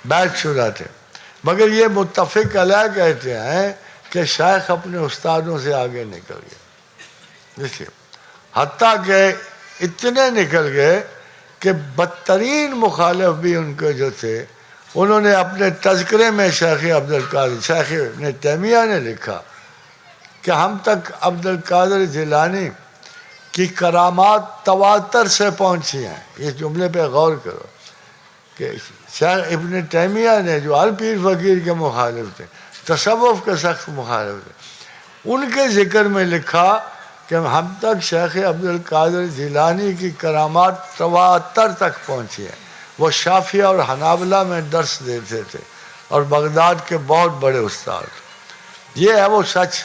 بیچ شدہ تھے، مگر یہ متفق علیہ کہتے ہیں کہ شیخ اپنے استادوں سے آگے نکل گئے۔ دیکھیے، حتیٰ کہ اتنے نکل گئے کہ بدترین مخالف بھی ان کے جو تھے، انہوں نے اپنے تذکرے میں شیخ عبدالقادر، شیخ ابن تیمیہ نے لکھا کہ ہم تک عبدالقادر جیلانی کی کرامات تواتر سے پہنچی ہیں۔ اس جملے پہ غور کرو کہ شیخ ابن تیمیہ نے جو ہر پیر فقیر کے مخالف تھے، تصوف کے سخت مخالف تھے، ان کے ذکر میں لکھا کہ ہم تک شیخ عبدالقادر جیلانی کی کرامات تواتر تک پہنچی ہیں۔ وہ شافعیہ اور حنابلہ میں درس دیتے تھے اور بغداد کے بہت بڑے استاد۔ یہ ہے وہ سچ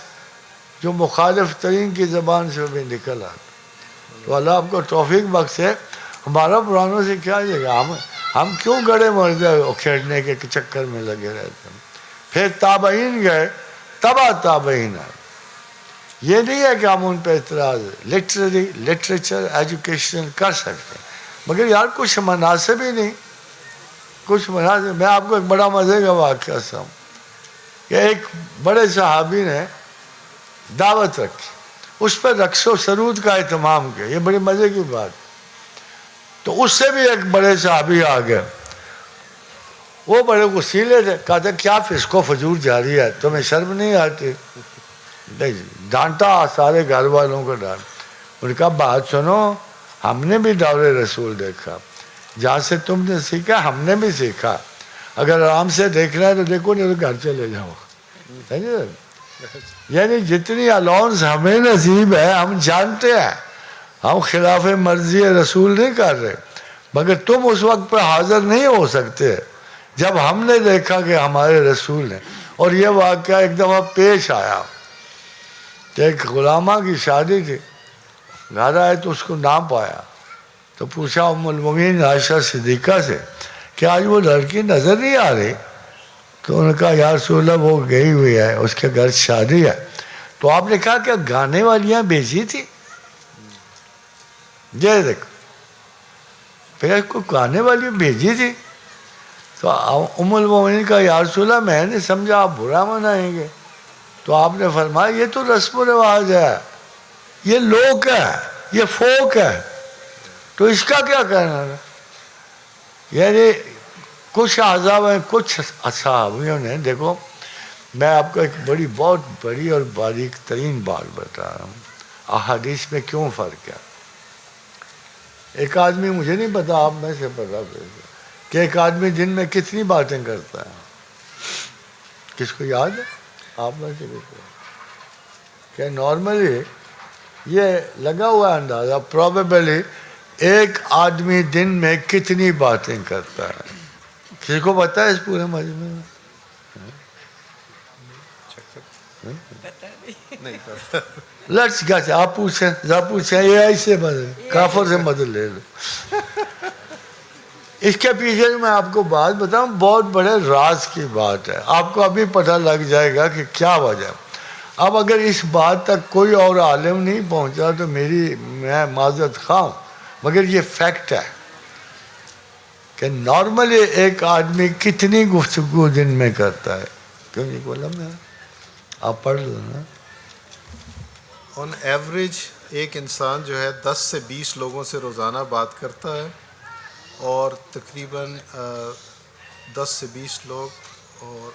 جو مخالف ترین کی زبان سے بھی نکل آتا۔ تو اللہ آپ کو توفیق بخشے۔ ہمارا پرانوں سے کیا جگہ، ہم کیوں گڑے مردے کھیڑنے کے چکر میں لگے رہتے ہیں۔ پھر تابعین گئے، تبا تابعین آئے۔ یہ نہیں ہے کہ ہم ان پہ اعتراض لٹریچر ایجوکیشن کر سکتے ہیں، مگر یار کچھ مناسب ہی نہیں۔ کچھ مناظر. میں آپ کو ایک بڑا مزے کا واقعہ سناؤں کہ ایک بڑے صحابی نے دعوت رکھی, اس پہ رقص و سرود کا اہتمام کیا. یہ بڑی مزے کی بات. تو اس سے بھی ایک بڑے صحابی آ گئے, وہ بڑے غصیلے تھے. کہا تھا کیا فسق و فجور جاری ہے, تمہیں شرم نہیں آتی؟ ڈانٹا سارے گھر والوں کو ڈانٹ. انہوں نے کہا بات سنو, ہم نے بھی دور رسول دیکھا, جہاں سے تم نے سیکھا ہم نے بھی سیکھا. اگر آرام سے دیکھنا ہے تو دیکھو, نہیں تو گھر چلے جاؤ. یعنی جتنی الاؤنس ہمیں نصیب ہے ہم جانتے ہیں, ہم خلاف مرضی رسول نہیں کر رہے, مگر تم اس وقت پہ حاضر نہیں ہو سکتے جب ہم نے دیکھا کہ ہمارے رسول نے. اور یہ واقعہ ایک دفعہ پیش آیا کہ ایک غلامہ کی شادی تھی, گھر آئے تو اس کو نہ پایا, تو پوچھا ام المومنین عائشہ صدیقہ سے کہ آج وہ لڑکی نظر نہیں آ رہی. تو انہوں نے کہا یا رسول اللہ وہ گئی ہوئی ہے, اس کے گھر شادی ہے. تو آپ نے کہا کہ گانے والیاں بھیجی تھی؟ یہ دیکھو, پھر کو گانے والی بھیجی تھی. تو ام المومنین کا یا رسول اللہ میں نے سمجھا آپ برا منائیں گے. تو آپ نے فرمایا یہ تو رسم و رواج ہے, یہ لوک ہے, یہ فوک ہے, تو اس کا کیا کہنا ہے؟ یعنی کچھ احزاب ہیں, کچھ اصحابیوں نے, دیکھو میں آپ کو ایک بہت بڑی اور باریک ترین بات بتا رہا ہوں, احادیث میں کیوں فرق ہے. ایک آدمی, مجھے نہیں پتا, آپ میں سے پتا کہ ایک آدمی دن میں کتنی باتیں کرتا ہے؟ کس کو یاد ہے؟ آپ میں سے کہ نارملی یہ لگا ہوا ہے اندازہ, پروبیبلی ایک آدمی دن میں کتنی باتیں کرتا ہے؟ کسی کو پتا ہے اس پورے مجمع میں؟ لیٹس گیس, آپ پوچھیں, یہ ایسے مدد کافر سے مدد لے لو. اس کے پیچھے میں آپ کو بات بتاؤں, بہت بڑے راز کی بات ہے, آپ کو ابھی پتہ لگ جائے گا کہ کیا وجہ. اب اگر اس بات تک کوئی اور عالم نہیں پہنچا تو میں معذرت خواہ ہوں, مگر یہ فیکٹ ہے کہ نارملی ایک آدمی کتنی گفتگو دن میں کرتا ہے. کیوں نہیں بولا میں, آپ پڑھ لو نا. آن ایوریج ایک انسان جو ہے 10 سے 20 لوگوں سے روزانہ بات کرتا ہے, اور تقریباً 10 سے 20 لوگ اور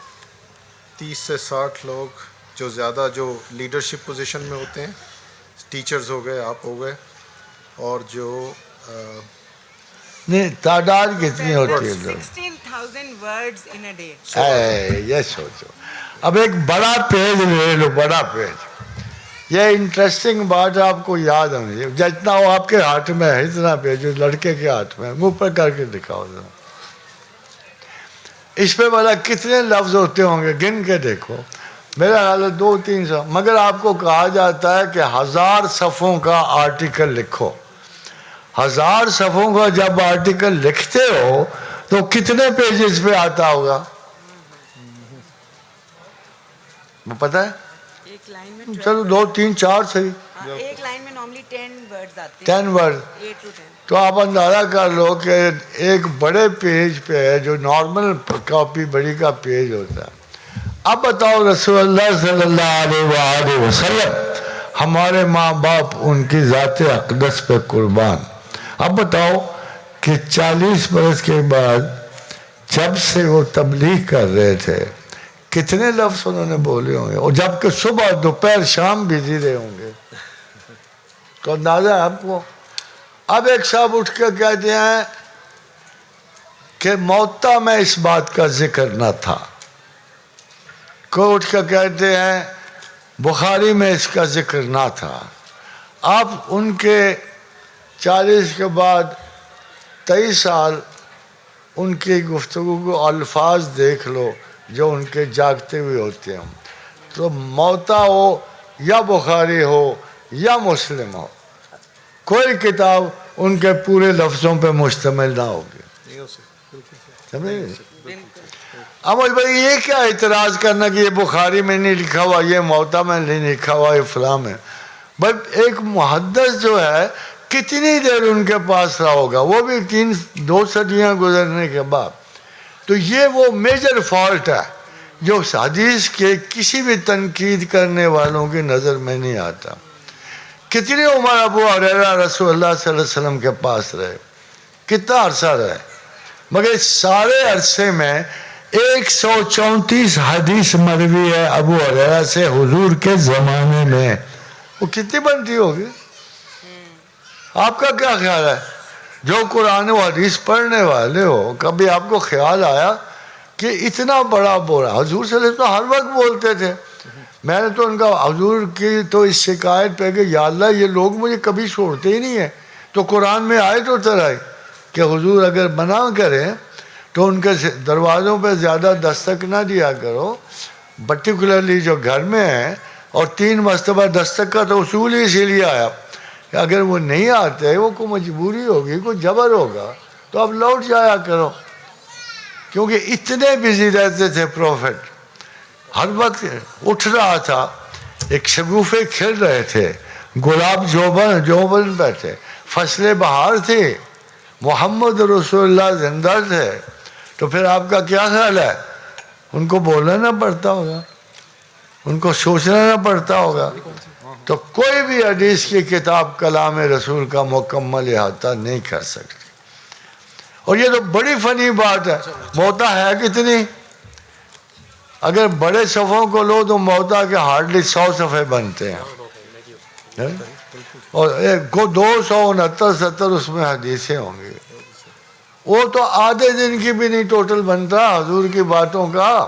30 سے 60 لوگ جو زیادہ جو لیڈرشپ پوزیشن میں ہوتے ہیں, ٹیچرز ہو گئے, آپ ہو گئے, اور جو نہیں تعداد کتنی ہوتی ہے؟ 16,000 words in a day. یہ سوچو, اب ایک بڑا پیج لے لو, بڑا پیج. یہ انٹرسٹنگ بات آپ کو یاد ہونی, جتنا وہ آپ کے ہاتھ میں ہے اتنا پیج لڑکے کے ہاتھ میں, منہ پر کر کے دکھاؤ ذرا. اس پہ بھلا کتنے لفظ ہوتے ہوں گے, گن کے دیکھو. میرا خیال ہے 200-300, مگر آپ کو کہا جاتا ہے کہ 1000 صفحوں کا آرٹیکل لکھو. 1000 صفحوں کا جب آرٹیکل لکھتے ہو تو کتنے پیجز پہ آتا ہوگا پتہ ہے؟ ایک لائن میں چلو 2 3 4 صحیح, ایک لائن میں نارملی 10 words آتے 10 ورڈ. 8 to 10. تو آپ اندازہ کر لو کہ ایک بڑے پیج پہ ہے جو نارمل کاپی بڑی کا پیج ہوتا ہے. اب بتاؤ رسول اللہ صلی اللہ علیہ وآلہ وسلم, ہمارے ماں باپ ان کی ذات اقدس پہ قربان, اب بتاؤ کہ 40 برس کے بعد جب سے وہ تبلیغ کر رہے تھے کتنے لفظ انہوں نے بولے ہوں گے, اور جب کہ صبح دوپہر شام بھیجی رہے ہوں گے. تو اندازہ ہے آپ کو. اب ایک صاحب اٹھ کے کہتے ہیں کہ موطا میں اس بات کا ذکر نہ تھا, کوئی اٹھ کے کہتے ہیں بخاری میں اس کا ذکر نہ تھا. آپ ان کے 40 کے بعد 23 سال ان کی گفتگو کو الفاظ دیکھ لو جو ان کے جاگتے ہوئے ہوتے ہیں. تو موطا ہو یا بخاری ہو یا مسلم ہو, کوئی کتاب ان کے پورے لفظوں پہ مشتمل نہ ہوگی. سمجھے؟ اب بھائی یہ کیا اعتراض کرنا کہ یہ بخاری میں نہیں لکھا ہوا, یہ موطا میں نہیں لکھا ہوا, یہ فلاں میں. بھائی ایک محدث جو ہے کتنی دیر ان کے پاس رہا ہوگا, وہ بھی 2 صدیاں گزرنے کے بعد. تو یہ وہ میجر فالٹ ہے جو اس حدیث کے کسی بھی تنقید کرنے والوں کی نظر میں نہیں آتا. کتنی عمر ابو ہریرہ رسول اللہ صلی اللہ علیہ وسلم کے پاس رہے, کتنا عرصہ رہے, مگر اس سارے عرصے میں 134 حدیث مروی ہے ابو ہریرہ سے حضور کے زمانے میں. وہ کتنی بنتی ہوگی؟ آپ کا کیا خیال ہے؟ جو قرآن و حدیث پڑھنے والے ہو, کبھی آپ کو خیال آیا کہ اتنا بڑا بولا؟ حضور صلی اللہ علیہ وسلم ہر وقت بولتے تھے. میں نے تو ان کا حضور کی تو اس شکایت پہ کہ یا اللہ یہ لوگ مجھے کبھی چھوڑتے ہی نہیں ہیں, تو قرآن میں آیت اتر آئی کہ حضور اگر منع کریں تو ان کے دروازوں پہ زیادہ دستک نہ دیا کرو, پرٹیکولرلی جو گھر میں ہیں. اور 3 مرتبہ دستک کا تو اصول ہی اسی لیے آیا کہ اگر وہ نہیں آتے, وہ کوئی مجبوری ہوگی, کوئی جبر ہوگا, تو اب لوٹ جایا کرو. کیونکہ اتنے بزی رہتے تھے پروفٹ, ہر وقت اٹھ رہا تھا, ایک شگوفے کھل رہے تھے, گلاب جوبن پہ تھے, فصل بہار تھی, محمد رسول اللہ زندہ تھے. تو پھر آپ کا کیا خیال ہے؟ ان کو بولنا نہ پڑتا ہوگا, ان کو سوچنا نہ پڑتا ہوگا. تو کوئی بھی حدیث کی کتاب کلام رسول کا مکمل احاطہ نہیں کر سکتی. اور یہ تو بڑی فنی بات ہے, موتا ہے کتنی؟ اگر بڑے صفحوں کو لو تو موتا کے ہارڈلی 100 صفحے بنتے ہیں, اور 269-70 اس میں حدیثیں ہوں گی. وہ تو آدھے دن کی بھی نہیں ٹوٹل بنتا حضور کی باتوں کا.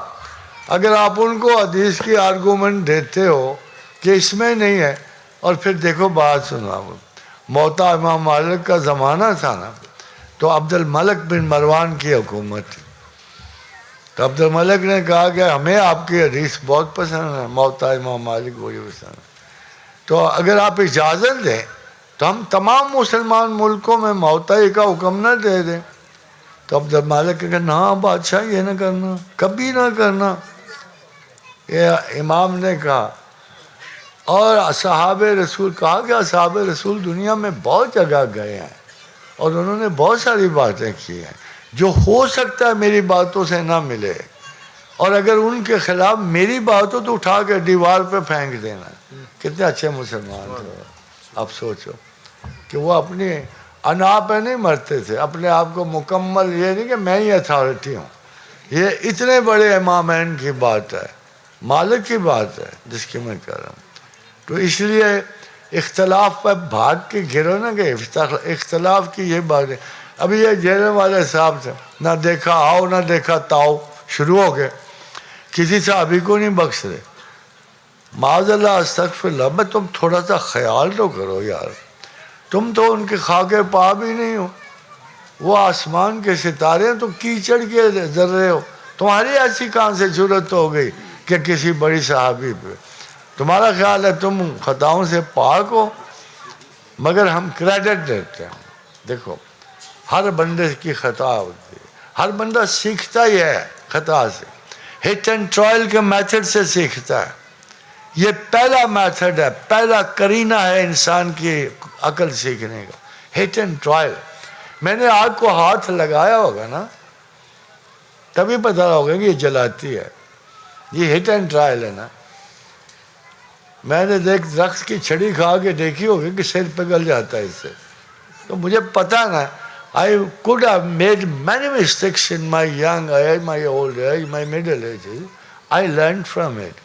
اگر آپ ان کو حدیث کی آرگومنٹ دیتے ہو کہ اس میں نہیں ہے, اور پھر دیکھو بات سنا, موتا امام مالک کا زمانہ تھا نا, تو عبد الملک بن مروان کی حکومت تھی. تو عبد الملک نے کہا کہ ہمیں آپ کی حدیث بہت پسند ہے, موتا امام مالک وہی پسند ہے, تو اگر آپ اجازت دیں تو ہم تمام مسلمان ملکوں میں موتائی کا حکم نہ دے دیں. تو عبد الملک نے کہا نہ بادشاہ یہ نہ کرنا, کبھی نہ کرنا. یہ امام نے کہا. اور اصحاب رسول, کہا کہ اصحاب رسول دنیا میں بہت جگہ گئے ہیں اور انہوں نے بہت ساری باتیں کی ہیں جو ہو سکتا ہے میری باتوں سے نہ ملے, اور اگر ان کے خلاف میری بات ہو تو اٹھا کے دیوار پہ پھینک دینا. کتنے اچھے مسلمان تھے. اب سوچو کہ وہ اپنی انا پہ نہیں مرتے تھے, اپنے آپ کو مکمل, یہ نہیں کہ میں ہی اتھارٹی ہوں. یہ اتنے بڑے امامین کی بات ہے, مالک کی بات ہے جس کی میں کر رہا ہوں. تو اس لیے اختلاف پر بھاگ کے گرو نہ گئے. اختلاف کی یہ بات ہے. ابھی یہ جیل والے صاحب تھے, نہ دیکھا آؤ نہ دیکھا تاؤ شروع ہو گئے, کسی صحابی کو نہیں بخش رہے. معاذ اللہ استغفر اللہ. میں تم تھوڑا سا خیال تو کرو یار, تم تو ان کے خاکے پا بھی نہیں ہو, وہ آسمان کے ستارے ہیں, تم کیچڑ کے ذرے ہو. تمہاری ایسی کہاں سے جرت ہو گئی کہ کسی بڑی صحابی پہ تمہارا خیال ہے تم خطاؤں سے پاک ہو؟ مگر ہم کریڈٹ دیتے ہیں. دیکھو ہر بندے کی خطا ہوتی ہے, ہر بندہ سیکھتا ہی ہے خطا سے, ہٹ اینڈ ٹرائل کے میتھڈ سے سیکھتا ہے. یہ پہلا میتھڈ ہے, پہلا کرینہ ہے انسان کی عقل سیکھنے کا, ہٹ اینڈ ٹرائل. میں نے آگ کو ہاتھ لگایا ہوگا نا, تبھی پتہ ہوگا کہ یہ جلاتی ہے. یہ ہٹ اینڈ ٹرائل ہے نا. میں نے درخت کی چھڑی کھا کے دیکھی ہوگی کہ سر پگھل جاتا ہے اس سے, تو مجھے پتا نا. I could have made many mistakes in my young age, my old age, my middle age. I learned from it.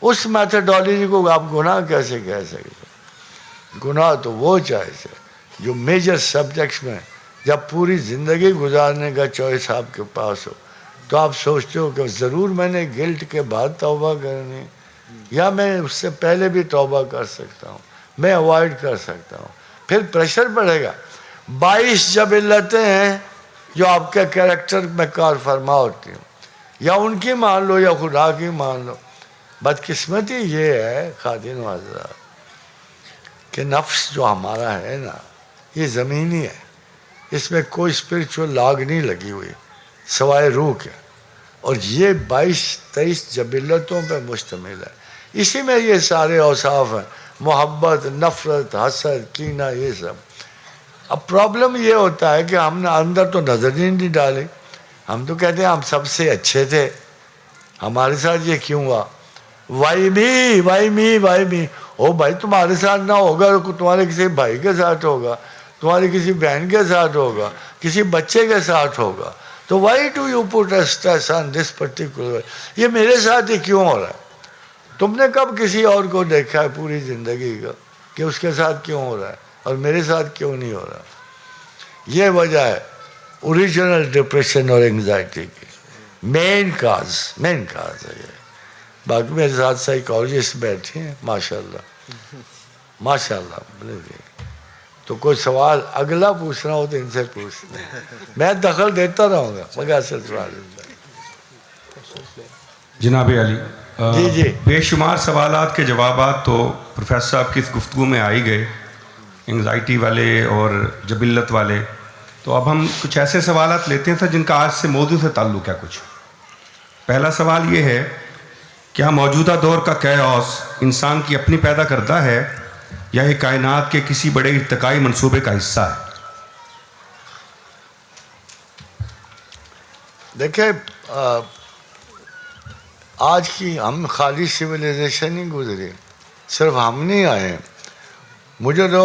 اس میتھڈالوجی کو آپ گناہ کیسے کہہ سکتے؟ گناہ تو وہ چوائس ہے جو میجر سبجیکٹس میں جب پوری زندگی گزارنے کا چوائس آپ کے پاس ہو, تو آپ سوچتے ہو کہ ضرور میں نے گلٹ کے بعد توبہ کرنی, یا میں اس سے پہلے بھی توبہ کر سکتا ہوں, میں اوائڈ کر سکتا ہوں. پھر پریشر پڑے گا. 22 جب علتیں ہیں جو آپ کے کریکٹر میں کار فرما ہوتی ہیں, یا ان کی مان لو یا خدا کی مان لو. بدقسمتی یہ ہے خاتین و حضرات کہ نفس جو ہمارا ہے نا, یہ زمینی ہے, اس میں کوئی اسپرچول لاگ نہیں لگی ہوئی سوائے روح کے, اور یہ 22-23 جبلتوں پہ مشتمل ہے. اسی میں یہ سارے اوصاف ہیں, محبت, نفرت, حسد, کینہ, یہ سب. اب پرابلم یہ ہوتا ہے کہ ہم نے اندر تو نظر ہی نہیں ڈالی, ہم تو کہتے ہیں ہم سب سے اچھے تھے, ہمارے ساتھ یہ کیوں ہوا؟ وائی می. او بھائی تمہارے ساتھ نہ ہوگا تو تمہارے کسی بھائی کے ساتھ ہوگا, تمہاری کسی بہن کے ساتھ ہوگا, کسی بچے کے ساتھ ہوگا. تو why do you put a stress on this particular, یہ میرے ساتھ ہی کیوں ہو رہا ہے؟ تم نے کب کسی اور کو دیکھا ہے پوری زندگی کا کہ اس کے ساتھ کیوں ہو رہا ہے اور میرے ساتھ کیوں نہیں ہو رہا؟ یہ وجہ ہے اوریجنل ڈپریشن اور انگزائٹی کی مین کاز ہے یہ. باقی میرے ساتھ سائیکالوجسٹ بیٹھے ہیں ماشاء اللہ. تو کوئی سوال اگلا پوچھنا ہو تو ان سے پوچھنا, میں دخل دیتا رہوں گا مگر اصل سوال. جناب علی, جی. بے شمار سوالات کے جوابات تو پروفیسر صاحب کی اس گفتگو میں آ ہی گئے, انگزائٹی والے اور جبلت والے. تو اب ہم کچھ ایسے سوالات لیتے ہیں سر جن کا آج سے موضوع سے تعلق ہے. کچھ پہلا سوال یہ ہے, کیا موجودہ دور کا کیوس انسان کی اپنی پیدا کردہ ہے یا یہ کائنات کے کسی بڑے ارتقائی منصوبے کا حصہ ہے؟ دیکھیں, آج کی ہم خالی سویلائزیشن نہیں گزری, صرف ہم نہیں آئے. مجھے تو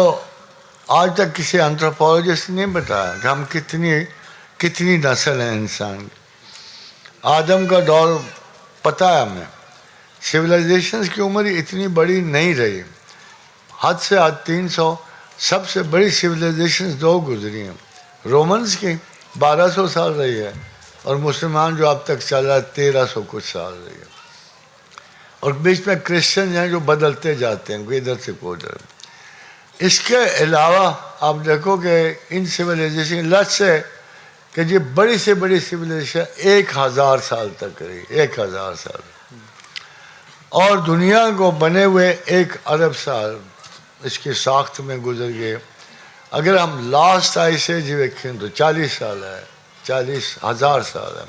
آج تک کسی انتھروپولوجسٹ نے بتایا کہ ہم کتنی نسل ہیں انسان کی. آدم کا دور پتہ ہے ہمیں. سویلائزیشنز کی عمر اتنی بڑی نہیں رہی, حد سے حد 300. سب سے بڑی سویلائزیشنز 2 گزری ہیں. رومنز کی 1200 سال رہی ہے, اور مسلمان جو اب تک چل رہا ہے 1300 کچھ سال رہی ہے. اور بیچ میں کرسچن ہیں جو بدلتے جاتے ہیں کوئی ادھر سے کوئی ادھر. اس کے علاوہ آپ دیکھو کہ ان سویلائزیشن لت سے کہ یہ بڑی سے بڑی سویلائزیشن 1000 سال تک رہی, 1000 سال. اور دنیا کو بنے ہوئے 1 ارب سال اس کی ساخت میں گزر گئے. اگر ہم لاسٹ آئس ایج دیکھیں تو 40 سال ہے, 40,000 سال ہے.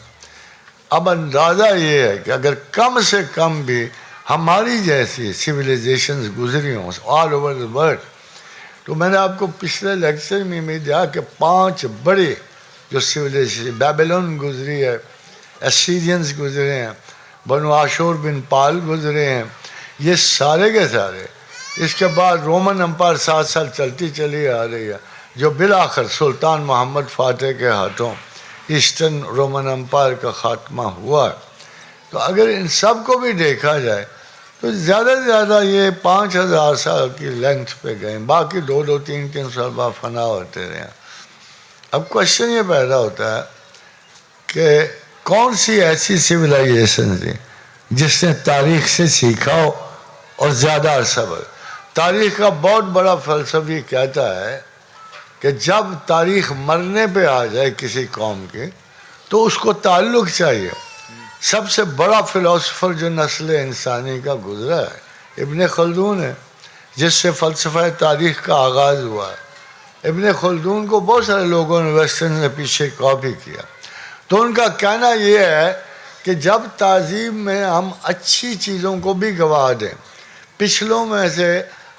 اب اندازہ یہ ہے کہ اگر کم سے کم بھی ہماری جیسی سویلائزیشنز گزری ہوں آل اوور دا ورلڈ, تو میں نے آپ کو پچھلے لیکچر میں دیا کہ 5 بڑی جو سویلائزیشن, بیبلون گزری ہے, ایسیرینز گزرے ہیں, بنو عاشور بن پال گزرے ہیں, یہ سارے کے سارے. اس کے بعد رومن امپائر 7 سال چلتی چلی آ رہی ہے, جو بالآخر سلطان محمد فاتح کے ہاتھوں ایسٹرن رومن امپائر کا خاتمہ ہوا ہے. تو اگر ان سب کو بھی دیکھا جائے تو زیادہ سے زیادہ یہ 5000 سال کی لینتھ پہ گئے, باقی 2 3 سال بعد فنا ہوتے رہے. اب کوشچن یہ پیدا ہوتا ہے کہ کون سی ایسی سویلائزیشن تھی جس نے تاریخ سے سیکھا ہو اور زیادہ عرصہ بھر. تاریخ کا بہت بڑا فلسفی کہتا ہے کہ جب تاریخ مرنے پہ آ جائے کسی قوم کے تو اس کو تعلق چاہیے. سب سے بڑا فلسفر جو نسل انسانی کا گزرا ہے ابن خلدون ہے, جس سے فلسفہ تاریخ کا آغاز ہوا ہے. ابن خلدون کو بہت سارے لوگوں نے ویسٹرن نے پیچھے کاپی کیا. تو ان کا کہنا یہ ہے کہ جب تہذیب میں ہم اچھی چیزوں کو بھی گوا دیں, پچھلوں میں سے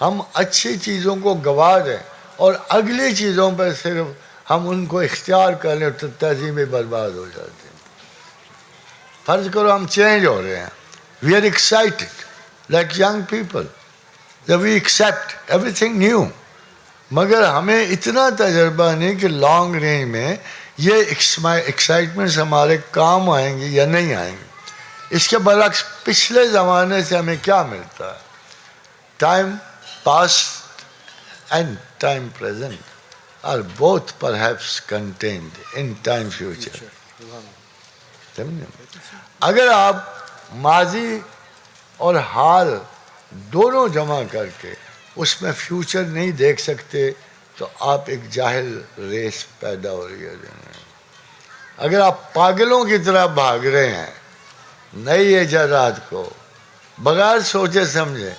ہم اچھی چیزوں کو گوا دیں اور اگلی چیزوں پہ صرف ہم ان کو اختیار کر لیں تو تہذیبیں برباد ہو جاتی ہیں. فرض کرو ہم چینج ہو رہے ہیں, we are excited like young people, we accept everything new, مگر ہمیں اتنا تجربہ نہیں کہ لانگ رینج میں یہ ایکسائٹمنٹس ہمارے کام آئیں گی یا نہیں آئیں گی. اس کے برعکس پچھلے زمانے سے ہمیں کیا ملتا ہے؟ Time past and time present are both perhaps contained in time future. اگر آپ ماضی اور حال دونوں جمع کر کے اس میں فیوچر نہیں دیکھ سکتے تو آپ ایک جاہل ریس پیدا ہو رہی ہے. اگر آپ پاگلوں کی طرح بھاگ رہے ہیں نئی ایجادات کو بغیر سوچے سمجھے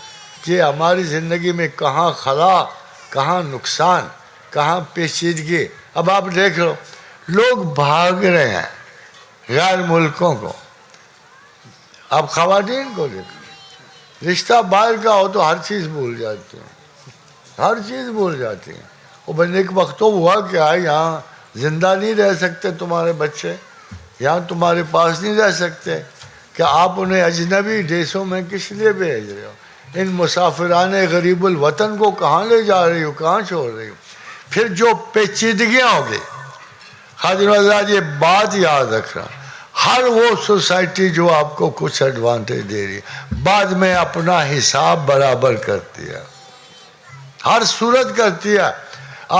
کہ ہماری زندگی میں کہاں خلا, کہاں نقصان, کہاں پیچیدگی. اب آپ دیکھ لو لوگ بھاگ رہے ہیں غیر ملکوں کو. آپ خواتین کو دیکھو, رشتہ باہر کا ہو تو ہر چیز بھول جاتی ہیں, ہر چیز بھول جاتی ہیں. وہ بندے ایک وقت تو ہوا کیا یہاں زندہ نہیں رہ سکتے تمہارے بچے, یہاں تمہارے پاس نہیں رہ سکتے کہ آپ انہیں اجنبی دیشوں میں کس لیے بھیج رہے ہو؟ ان مسافران غریب الوطن کو کہاں لے جا رہی ہو، کہاں چھوڑ رہی ہو؟ پھر جو پیچیدگیاں ہوگی، حاضرین حضرات یہ بات یاد رکھنا، ہر وہ سوسائٹی جو آپ کو کچھ ایڈوانٹیج دے رہی ہے بعد میں اپنا حساب برابر کرتی ہے، ہر صورت کرتی ہے،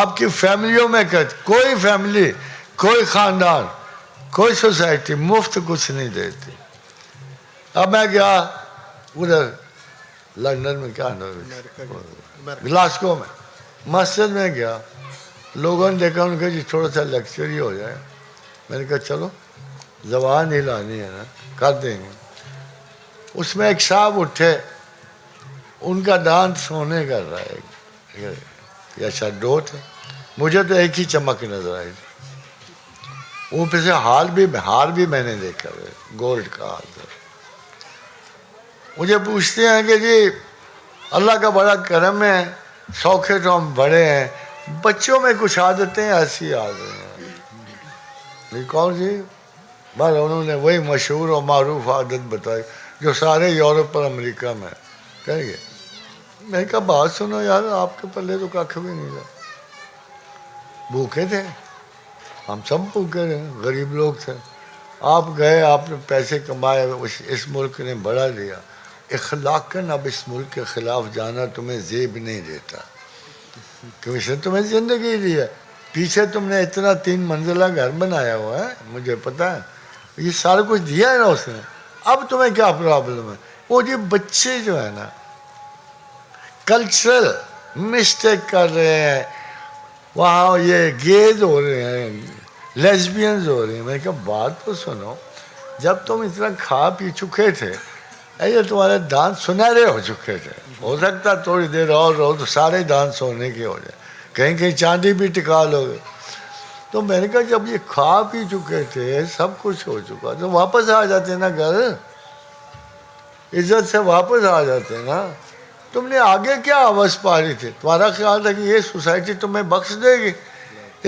آپ کی فیملیوں میں کرتی، کوئی فیملی، کوئی خاندان، کوئی سوسائٹی مفت کچھ نہیں دیتی۔ اب میں گیا ادھر لندن میں، کیا گلاسکو میں، مسجد میں گیا، لوگوں نے دیکھا، ان کا جی تھوڑا سا لیکچر ہی ہو جائے، میں نے کہا چلو زبان ہلانی ہے نا، کر دیں گے۔ اس میں ایک صاحب اٹھے، ان کا دانت سونے کر رہا ہے یا شاید دو تھے، مجھے تو ایک ہی چمک نظر آئی تھی، اوپر سے ہار بھی میں نے دیکھا ہے، گولڈ کا ہار تھا۔ مجھے پوچھتے ہیں کہ جی اللہ کا بڑا کرم ہے، سوکھے تو ہم بڑے ہیں، بچوں میں کچھ عادتیں ایسی آ گئی ہیں۔ کون سی؟ بس انہوں نے وہی مشہور اور معروف عادت بتائی جو سارے یورپ اور امریکہ میں کہیں گے۔ میں نے کہا بات سنو یار، آپ کے پلے تو کھ بھی نہیں تھا، بھوکے تھے، ہم سب بھوکے تھے، غریب لوگ تھے، آپ گئے، آپ نے پیسے کمائے، اس ملک نے بڑھا لیا، اخلاقاً اب اس ملک کے خلاف جانا تمہیں زیب نہیں دیتا، کیونکہ اس نے تمہیں زندگی دی ہے، پیچھے تم نے اتنا 3 منزلہ گھر بنایا ہوا ہے، مجھے پتا ہے، یہ سارا کچھ دیا ہے نا اس نے، اب تمہیں کیا پرابلم ہے؟ وہ جی بچے جو ہے نا کلچرل مسٹیک کر رہے ہیں، وہاں یہ گیز ہو رہے ہیں، لیسبینز ہو رہے ہیں۔ میں نے کہا بات تو سنو، جب تم اتنا کھا پی چکے تھے، یہ تمہارے دانت سنہرے ہو چکے تھے، ہو سکتا تھوڑی دیر اور رہو تو سارے دانت سونے کے ہو جائے، کہیں کہیں چاندی بھی ٹکا لو گے۔ تو میں نے کہا جب یہ کھا پی چکے تھے، سب کچھ ہو چکا، تو واپس آ جاتے نا گھر، عزت سے واپس آ جاتے نا۔ تم نے آگے کیا آواز پاری تھی؟ تمہارا خیال تھا کہ یہ سوسائٹی تمہیں بخش دے گی،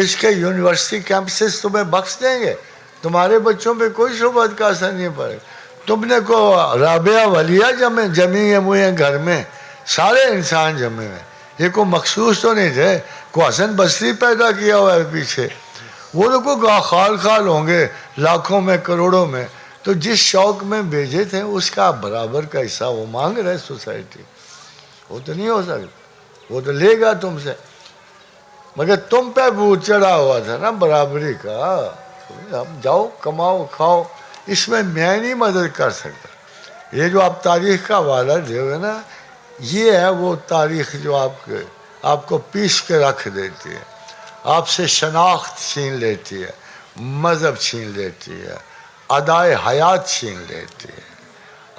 اس کے یونیورسٹی کیمپسز تمہیں بخش دیں گے، تمہارے بچوں پہ کوئی صحبت کا اثر نہیں پڑے۔ تم نے کو رابعہ ولیہ جمی ہوئے ہیں گھر میں، سارے انسان جمے ہوئے، یہ کوئی مخصوص تو نہیں تھے، کوئی حسن بصری پیدا کیا ہوا ہے پیچھے، وہ لوگوں خال خال ہوں گے لاکھوں میں کروڑوں میں، تو جس شوق میں بھیجے تھے اس کا برابر کا حصہ وہ مانگ رہے سوسائٹی، وہ تو نہیں ہو سکتا، وہ تو لے گا تم سے، مگر تم پہ بھوت چڑھا ہوا تھا نا برابری کا، اب جاؤ کماؤ کھاؤ، اس میں میں نہیں مدد کر سکتا۔ یہ جو آپ تاریخ کا حوالہ دے ہوئے نا، یہ ہے وہ تاریخ جو آپ کو پیس کے رکھ دیتی ہے، آپ سے شناخت چھین لیتی ہے، مذہب چھین لیتی ہے، ادائے حیات چھین لیتی ہے،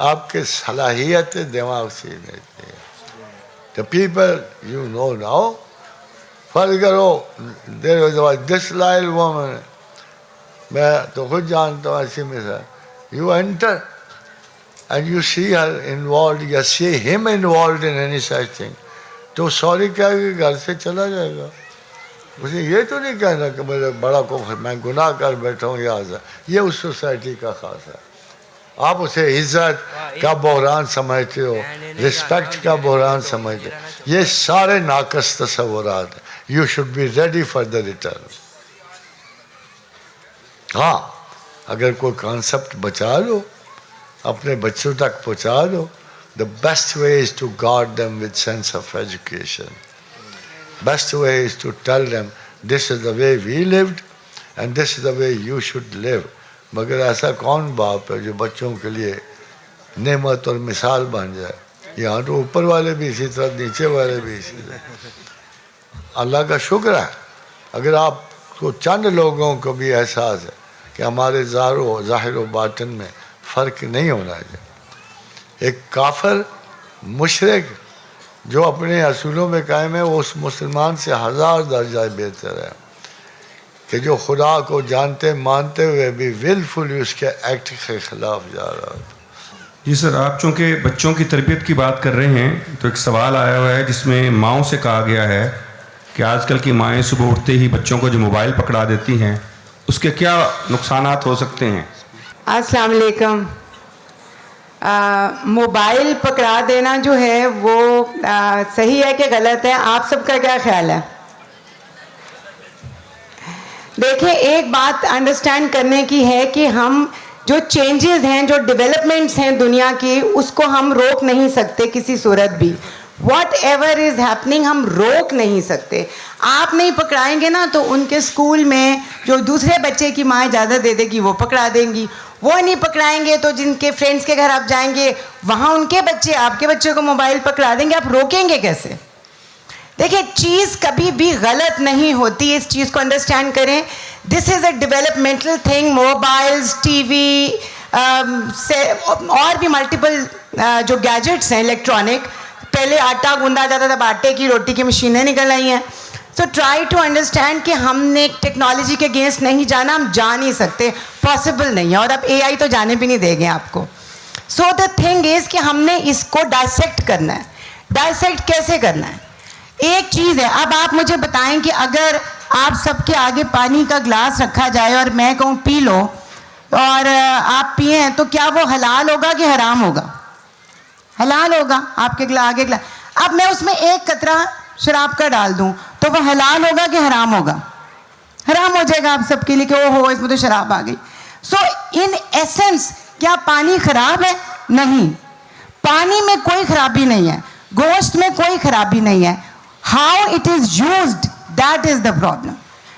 آپ کے صلاحیت دماغ چھین لیتی ہے۔ The people you know now، فرض کرو there was this Lyle woman، میں تو خود جانتا ہوں ایسی مثال، you enter and you see her involved یا see him involved in any such thing، تو سوری کہہ کے گھر سے چلا جائے گا، مجھے یہ تو نہیں کہنا کہ میرے بڑا کو میں گناہ کر بیٹھا ہوں، یہ اس سوسائٹی کا خاص ہے۔ آپ اسے عزت کا بحران سمجھتے ہو، رسپیکٹ کا بحران سمجھتے ہو، یہ سارے ناقص تصورات ہیں۔ You should be ready for the return. ہاں اگر کوئی کانسیپٹ بچا لو، اپنے بچوں تک پہنچا دو، the best way is to guard them with sense of education, best way is to tell them this is the way we lived and this is the way you should live. مگر ایسا کون باپ ہے جو بچوں کے لیے نعمت اور مثال بن جائے؟ یہاں تو اوپر والے بھی اسی طرح، نیچے والے بھی اسی طرح۔ اللہ کا شکر ہے اگر آپ کو چند لوگوں کو بھی احساس ہے کہ ہمارے ظاہر و باطن میں فرق نہیں ہونا چاہیے۔ ایک کافر مشرک جو اپنے اصولوں میں قائم ہے، وہ اس مسلمان سے 1000 درجہ بہتر ہے کہ جو خدا کو جانتے مانتے ہوئے بھی ولفلی اس کے ایکٹ کے خلاف جا رہا ہے۔ جی سر، آپ چونکہ بچوں کی تربیت کی بات کر رہے ہیں تو ایک سوال آیا ہوا ہے جس میں ماؤں سے کہا گیا ہے کہ آج کل کی مائیں صبح اٹھتے ہی بچوں کو جو موبائل پکڑا دیتی ہیں اس کے کیا نقصانات ہو سکتے ہیں؟ السلام علیکم. موبائل پکڑا دینا جو ہے وہ صحیح ہے کہ غلط ہے؟ آپ سب کا کیا خیال ہے؟ دیکھیں ایک بات انڈرسٹینڈ کرنے کی ہے کہ ہم جو چینجز ہیں جو ڈیولپمنٹس ہیں دنیا کی اس کو ہم روک نہیں سکتے کسی صورت بھی. واٹ ایور از ہیپننگ ہم روک نہیں سکتے. آپ نہیں پکڑائیں گے نا تو ان کے اسکول میں جو دوسرے بچے کی ماں اجازت دے دے گی وہ پکڑا دیں گی. وہ نہیں پکڑائیں گے تو جن کے فرینڈس کے گھر آپ جائیں گے وہاں ان کے بچے آپ کے بچے کو موبائل پکڑا دیں گے. آپ روکیں گے کیسے؟ دیکھیں چیز کبھی بھی غلط نہیں ہوتی, اس چیز کو انڈرسٹینڈ کریں. This is a developmental thing. Mobiles, TV اور بھی ملٹیپل جو گیجٹس ہیں الیکٹرانک. پہلے آٹا گوندا جاتا تھا, اب آٹے کی روٹی کی مشینیں نکل آئی ہیں. سو ٹرائی ٹو انڈرسٹینڈ کہ ہم نے ٹیکنالوجی کے اگینسٹ نہیں جانا, ہم جا نہیں سکتے, پاسبل نہیں ہے, اور اب اے آئی تو جانے بھی نہیں دے گے آپ کو. سو دا تھنگ از کہ ہم نے اس کو ڈائسیکٹ کرنا ہے. ڈائسیکٹ کیسے کرنا ہے؟ ایک چیز ہے, اب آپ مجھے بتائیں کہ اگر آپ سب کے آگے پانی کا گلاس رکھا جائے اور میں کہوں پی لو اور آپ پئیں تو کیا وہ حلال ہوگا کہ حرام ہوگا؟ حلال ہوگا. آپ کے آگے گلاس, اب میں اس میں ایک قطرہ شراب کا ڈال دوں تو وہ حلال ہوگا کہ حرام ہوگا؟ حرام ہو جائے گا آپ سب کے لیے کہ او ہو اس میں تو شراب آ گئی. سو ان ایسنس کیا پانی خراب ہے؟ نہیں, پانی میں کوئی خرابی نہیں ہے, گوشت میں کوئی خرابی نہیں ہے. How it is used that is the problem.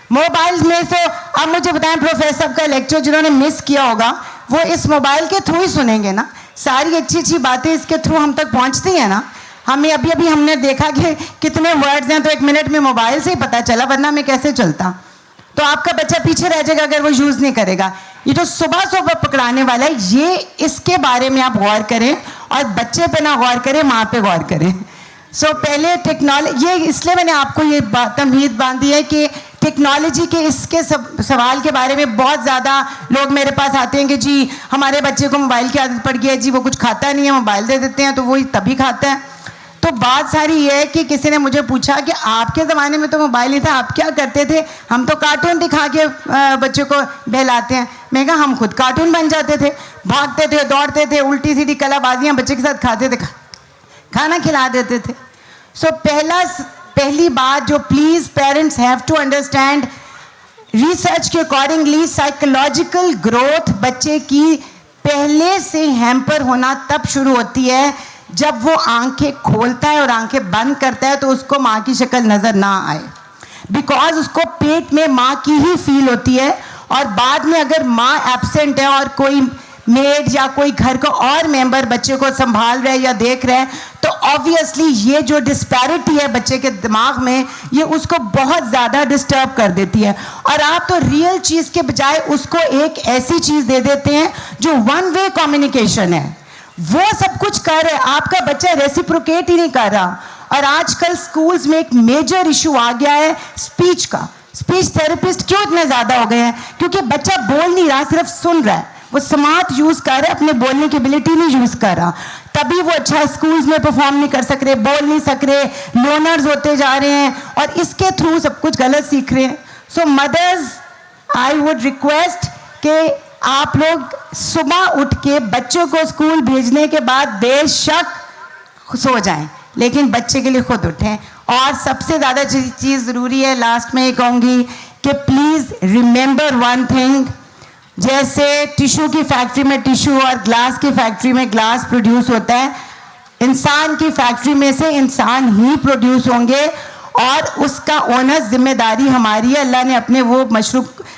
Mobile میں سے اب مجھے بتائیں پروفیسر صاحب کا لیکچر جنہوں نے مس کیا ہوگا وہ اس موبائل کے تھرو ہی سنیں گے نا. ساری اچھی اچھی باتیں اس کے تھرو ہم تک پہنچتی ہیں نا. ہمیں ابھی ہم نے دیکھا کہ کتنے ورڈز ہیں تو 1 منٹ میں موبائل سے ہی پتہ چلا, ورنہ میں کیسے چلتا. تو آپ کا بچہ پیچھے رہ جائے گا اگر وہ یوز نہیں کرے گا. یہ تو صبح پکڑانے والا ہے, یہ اس کے بارے میں آپ غور کریں, اور بچے پہ نہ غور کریں, ماں پہ غور کریں. سو پہلے ٹیکنالوجی, یہ اس لیے میں نے آپ کو یہ تمہید باندھی ہے کہ ٹیکنالوجی کے اس کے سوال کے بارے میں بہت زیادہ لوگ میرے پاس آتے ہیں کہ جی ہمارے بچے کو موبائل کی عادت پڑ گئی ہے, جی وہ کچھ کھاتا نہیں ہے, موبائل دے دیتے ہیں تو وہ تبھی کھاتا ہے. تو بات ساری یہ ہے کہ کسی نے مجھے پوچھا کہ آپ کے زمانے میں تو موبائل نہیں تھا, آپ کیا کرتے تھے؟ ہم تو کارٹون دکھا کے بچے کو بہلاتے ہیں. میں کہا ہم خود کارٹون بن جاتے تھے, بھاگتے تھے, دوڑتے تھے, الٹی سیدھی کلا بازیاں بچے کے ساتھ کھاتے تھے, کھانا کھلا دیتے تھے. سو پہلی بات جو please parents have to understand, research کے اکارڈنگلی سائیکولوجیکل گروتھ بچے کی پہلے سے ہیمپر ہونا تب شروع ہوتی ہے جب وہ آنکھیں کھولتا ہے اور آنکھیں بند کرتا ہے تو اس کو ماں کی شکل نظر نہ آئے, بیکاز اس کو پیٹ میں ماں کی ہی فیل ہوتی ہے. اور بعد میں اگر ماں ایبسنٹ ہے اور کوئی میڈ یا کوئی گھر کا اور ممبر بچے کو سنبھال رہا ہے یا دیکھ رہا ہے تو آبویسلی یہ جو ڈسپیرٹی ہے بچے کے دماغ میں یہ اس کو بہت زیادہ ڈسٹرب کر دیتی ہے. اور آپ تو ریئل چیز کے بجائے اس کو ایک ایسی چیز دے دیتے ہیں جو ون وے کمیونیکیشن ہے, وہ سب کچھ کر رہے, آپ کا بچہ ریسیپروکیٹ ہی نہیں کر رہا. اور آج کل سکولز میں ایک میجر ایشو آ گیا ہے اسپیچ کا. اسپیچ تھراپسٹ کیوں اتنے زیادہ ہو گئے ہیں؟ کیونکہ بچہ بول نہیں رہا, صرف سن رہا ہے. وہ سمارٹ یوز کر رہا ہے, اپنے بولنے کی ایبلٹی نہیں یوز کر رہا, تبھی وہ اچھا اسکولز میں پرفارم نہیں کر سک رہے, بول نہیں سک رہے, لونرز ہوتے جا رہے ہیں اور اس کے تھرو سب کچھ غلط سیکھ رہے ہیں. سو مدرز آئی وڈ ریکویسٹ کہ آپ لوگ صبح اٹھ کے بچوں کو اسکول بھیجنے کے بعد بے شک سو جائیں, لیکن بچے کے لیے خود اٹھیں. اور سب سے زیادہ چیز ضروری ہے, لاسٹ میں یہ کہوں گی کہ پلیز ریممبر ون تھنگ, جیسے ٹیشو کی فیکٹری میں ٹیشو اور گلاس کی فیکٹری میں گلاس پروڈیوس ہوتا ہے, انسان کی فیکٹری میں سے انسان ہی پروڈیوس ہوں گے اور اس کا اونر ذمہ داری ہماری ہے. اللہ نے اپنے وہ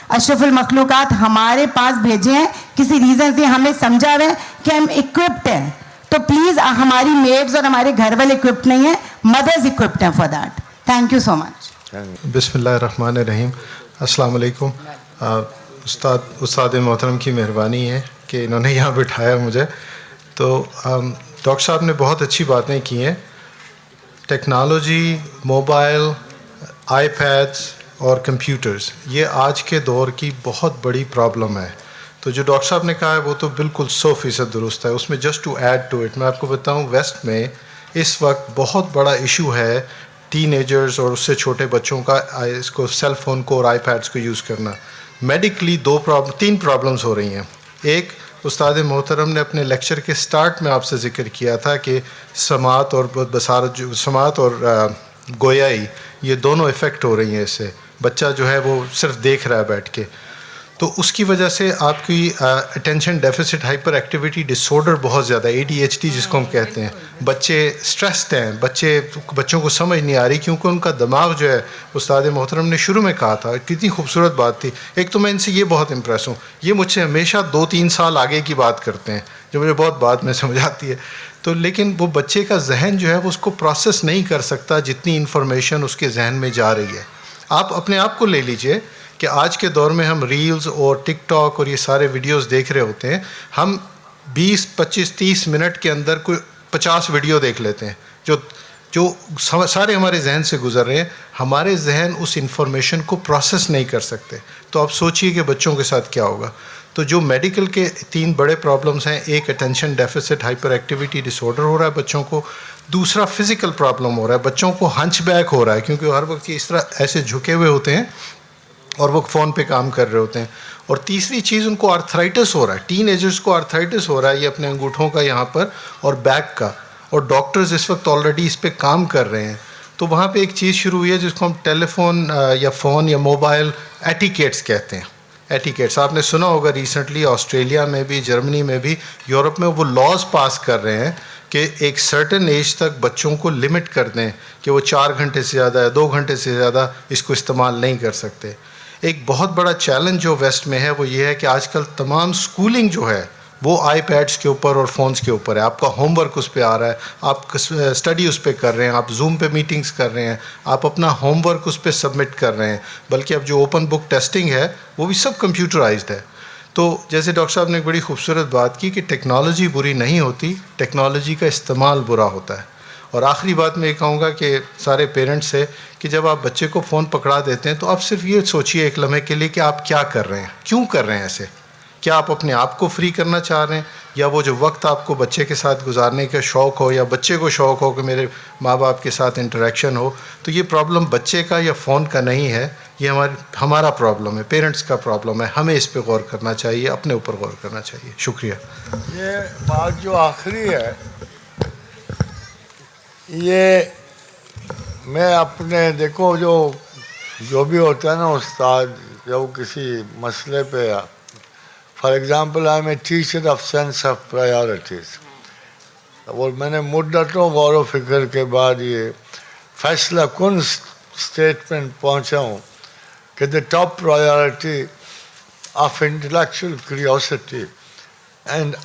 اشرف المخلوقات ہمارے پاس بھیجے ہیں, کسی ریزن سے ہمیں سمجھا ہوا ہے کہ ہم اکوپڈ ہیں. تو پلیز ہماری میڈز اور ہمارے گھر والے اکوپڈ نہیں ہیں, مدرز اکوپڈ ہیں for that. Thank you so much. بسم اللہ الرحمن الرحیم. السلام علیکم. استاد محترم کی مہربانی ہے کہ انہوں نے یہاں بٹھایا مجھے. تو ڈاکٹر صاحب نے بہت اچھی باتیں کی ہیں. ٹیکنالوجی, موبائل, آئی پیڈس اور کمپیوٹرز, یہ آج کے دور کی بہت بڑی پرابلم ہے. تو جو ڈاکٹر صاحب نے کہا ہے وہ تو بالکل 100% درست ہے. اس میں just to add to it میں آپ کو بتاؤں, ویسٹ میں اس وقت بہت بڑا ایشو ہے ٹین ایجرز اور اس سے چھوٹے بچوں کا اس کو سیل فون کو اور آئی پیڈس کو یوز کرنا. میڈیکلی تین پرابلمس ہو رہی ہیں. ایک استاد محترم نے اپنے لیکچر کے سٹارٹ میں آپ سے ذکر کیا تھا کہ سماعت اور بصارت سماعت اور گویائی یہ دونوں افیکٹ ہو رہی ہیں اس سے. بچہ جو ہے وہ صرف دیکھ رہا ہے بیٹھ کے, تو اس کی وجہ سے آپ کی اٹینشن ڈیفیسٹ ہائپر ایکٹیویٹی ڈس آرڈر بہت زیادہ, ADHD جس کو ہم کہتے ہیں. بچے اسٹریسڈ ہیں, بچوں کو سمجھ نہیں آ رہی کیونکہ ان کا دماغ جو ہے, استاد محترم نے شروع میں کہا تھا, کتنی خوبصورت بات تھی. ایک تو میں ان سے یہ بہت امپریس ہوں, یہ مجھ سے ہمیشہ 2-3 سال آگے کی بات کرتے ہیں جو مجھے بہت بعد میں سمجھ آتی ہے. تو لیکن وہ بچے کا ذہن جو ہے وہ اس کو پروسیس نہیں کر سکتا جتنی انفارمیشن اس کے ذہن میں جا رہی ہے. آپ اپنے آپ کو لے لیجئے کہ آج کے دور میں ہم ریلز اور ٹک ٹاک اور یہ سارے ویڈیوز دیکھ رہے ہوتے ہیں. ہم 20, 25, 30 منٹ کے اندر کوئی 50 ویڈیو دیکھ لیتے ہیں جو سارے ہمارے ذہن سے گزر رہے ہیں. ہمارے ذہن اس انفارمیشن کو پروسیس نہیں کر سکتے. تو آپ سوچئے کہ بچوں کے ساتھ کیا ہوگا. تو جو میڈیکل کے 3 بڑے پرابلمس ہیں, ایک اٹینشن ڈیفیسٹ ہائپر ایکٹیویٹی ڈس آرڈر ہو رہا ہے بچوں کو, دوسرا فزیکل پرابلم ہو رہا ہے, بچوں کو ہنچ بیک ہو رہا ہے کیونکہ ہر وقت یہ اس طرح ایسے جھکے ہوئے ہوتے ہیں اور وہ فون پہ کام کر رہے ہوتے ہیں, اور تیسری چیز ان کو آرتھرائٹس ہو رہا ہے. ٹین ایجرز کو آرتھرائٹس ہو رہا ہے یہ اپنے انگوٹھوں کا یہاں پر اور بیک کا, اور ڈاکٹرز اس وقت آلریڈی اس پہ کام کر رہے ہیں. تو وہاں پہ ایک چیز شروع ہوئی ہے جس کو ہم ٹیلی فون یا فون یا موبائل ایٹیکیٹس کہتے ہیں. ایٹیکیٹس آپ نے سنا ہوگا ریسنٹلی آسٹریلیا میں بھی, جرمنی میں بھی, یورپ میں وہ لاز پاس کر رہے ہیں کہ ایک سرٹن ایج تک بچوں کو لمٹ کر دیں کہ وہ 4 گھنٹے سے زیادہ یا 2 گھنٹے سے زیادہ اس کو استعمال نہیں کر سکتے. ایک بہت بڑا چیلنج جو ویسٹ میں ہے وہ یہ ہے کہ آج کل تمام سکولنگ جو ہے وہ آئی پیڈس کے اوپر اور فونز کے اوپر ہے. آپ کا ہوم ورک اس پہ آ رہا ہے, آپ اسٹڈی اس پہ کر رہے ہیں, آپ زوم پہ میٹنگز کر رہے ہیں, آپ اپنا ہوم ورک اس پہ سبمٹ کر رہے ہیں, بلکہ اب جو اوپن بک ٹیسٹنگ ہے وہ بھی سب کمپیوٹرائزڈ ہے. تو جیسے ڈاکٹر صاحب نے ایک بڑی خوبصورت بات کی کہ ٹیکنالوجی بری نہیں ہوتی, ٹیکنالوجی کا استعمال برا ہوتا ہے. اور آخری بات میں یہ کہوں گا کہ سارے پیرنٹس سے کہ جب آپ بچے کو فون پکڑا دیتے ہیں تو آپ صرف یہ سوچئے ایک لمحے کے لیے کہ آپ کیا کر رہے ہیں, کیوں کر رہے ہیں ایسے. کیا آپ اپنے آپ کو فری کرنا چاہ رہے ہیں, یا وہ جو وقت آپ کو بچے کے ساتھ گزارنے کا شوق ہو, یا بچے کو شوق ہو کہ میرے ماں باپ کے ساتھ انٹریکشن ہو. تو یہ پرابلم بچے کا یا فون کا نہیں ہے, یہ ہمارا پرابلم ہے, پیرنٹس کا پرابلم ہے. ہمیں اس پہ غور کرنا چاہیے, اپنے اوپر غور کرنا چاہیے. شکریہ. یہ بات جو آخری ہے یہ میں اپنے دیکھو جو بھی ہوتا ہے نا استاد, جب کسی مسئلے پہ, for example I am a teacher of sense of priorities, اور میں نے مدتوں غور و فکر کے بعد یہ فیصلہ کن اسٹیٹمنٹ پہنچا ہوں کہ the top priority of intellectual curiosity and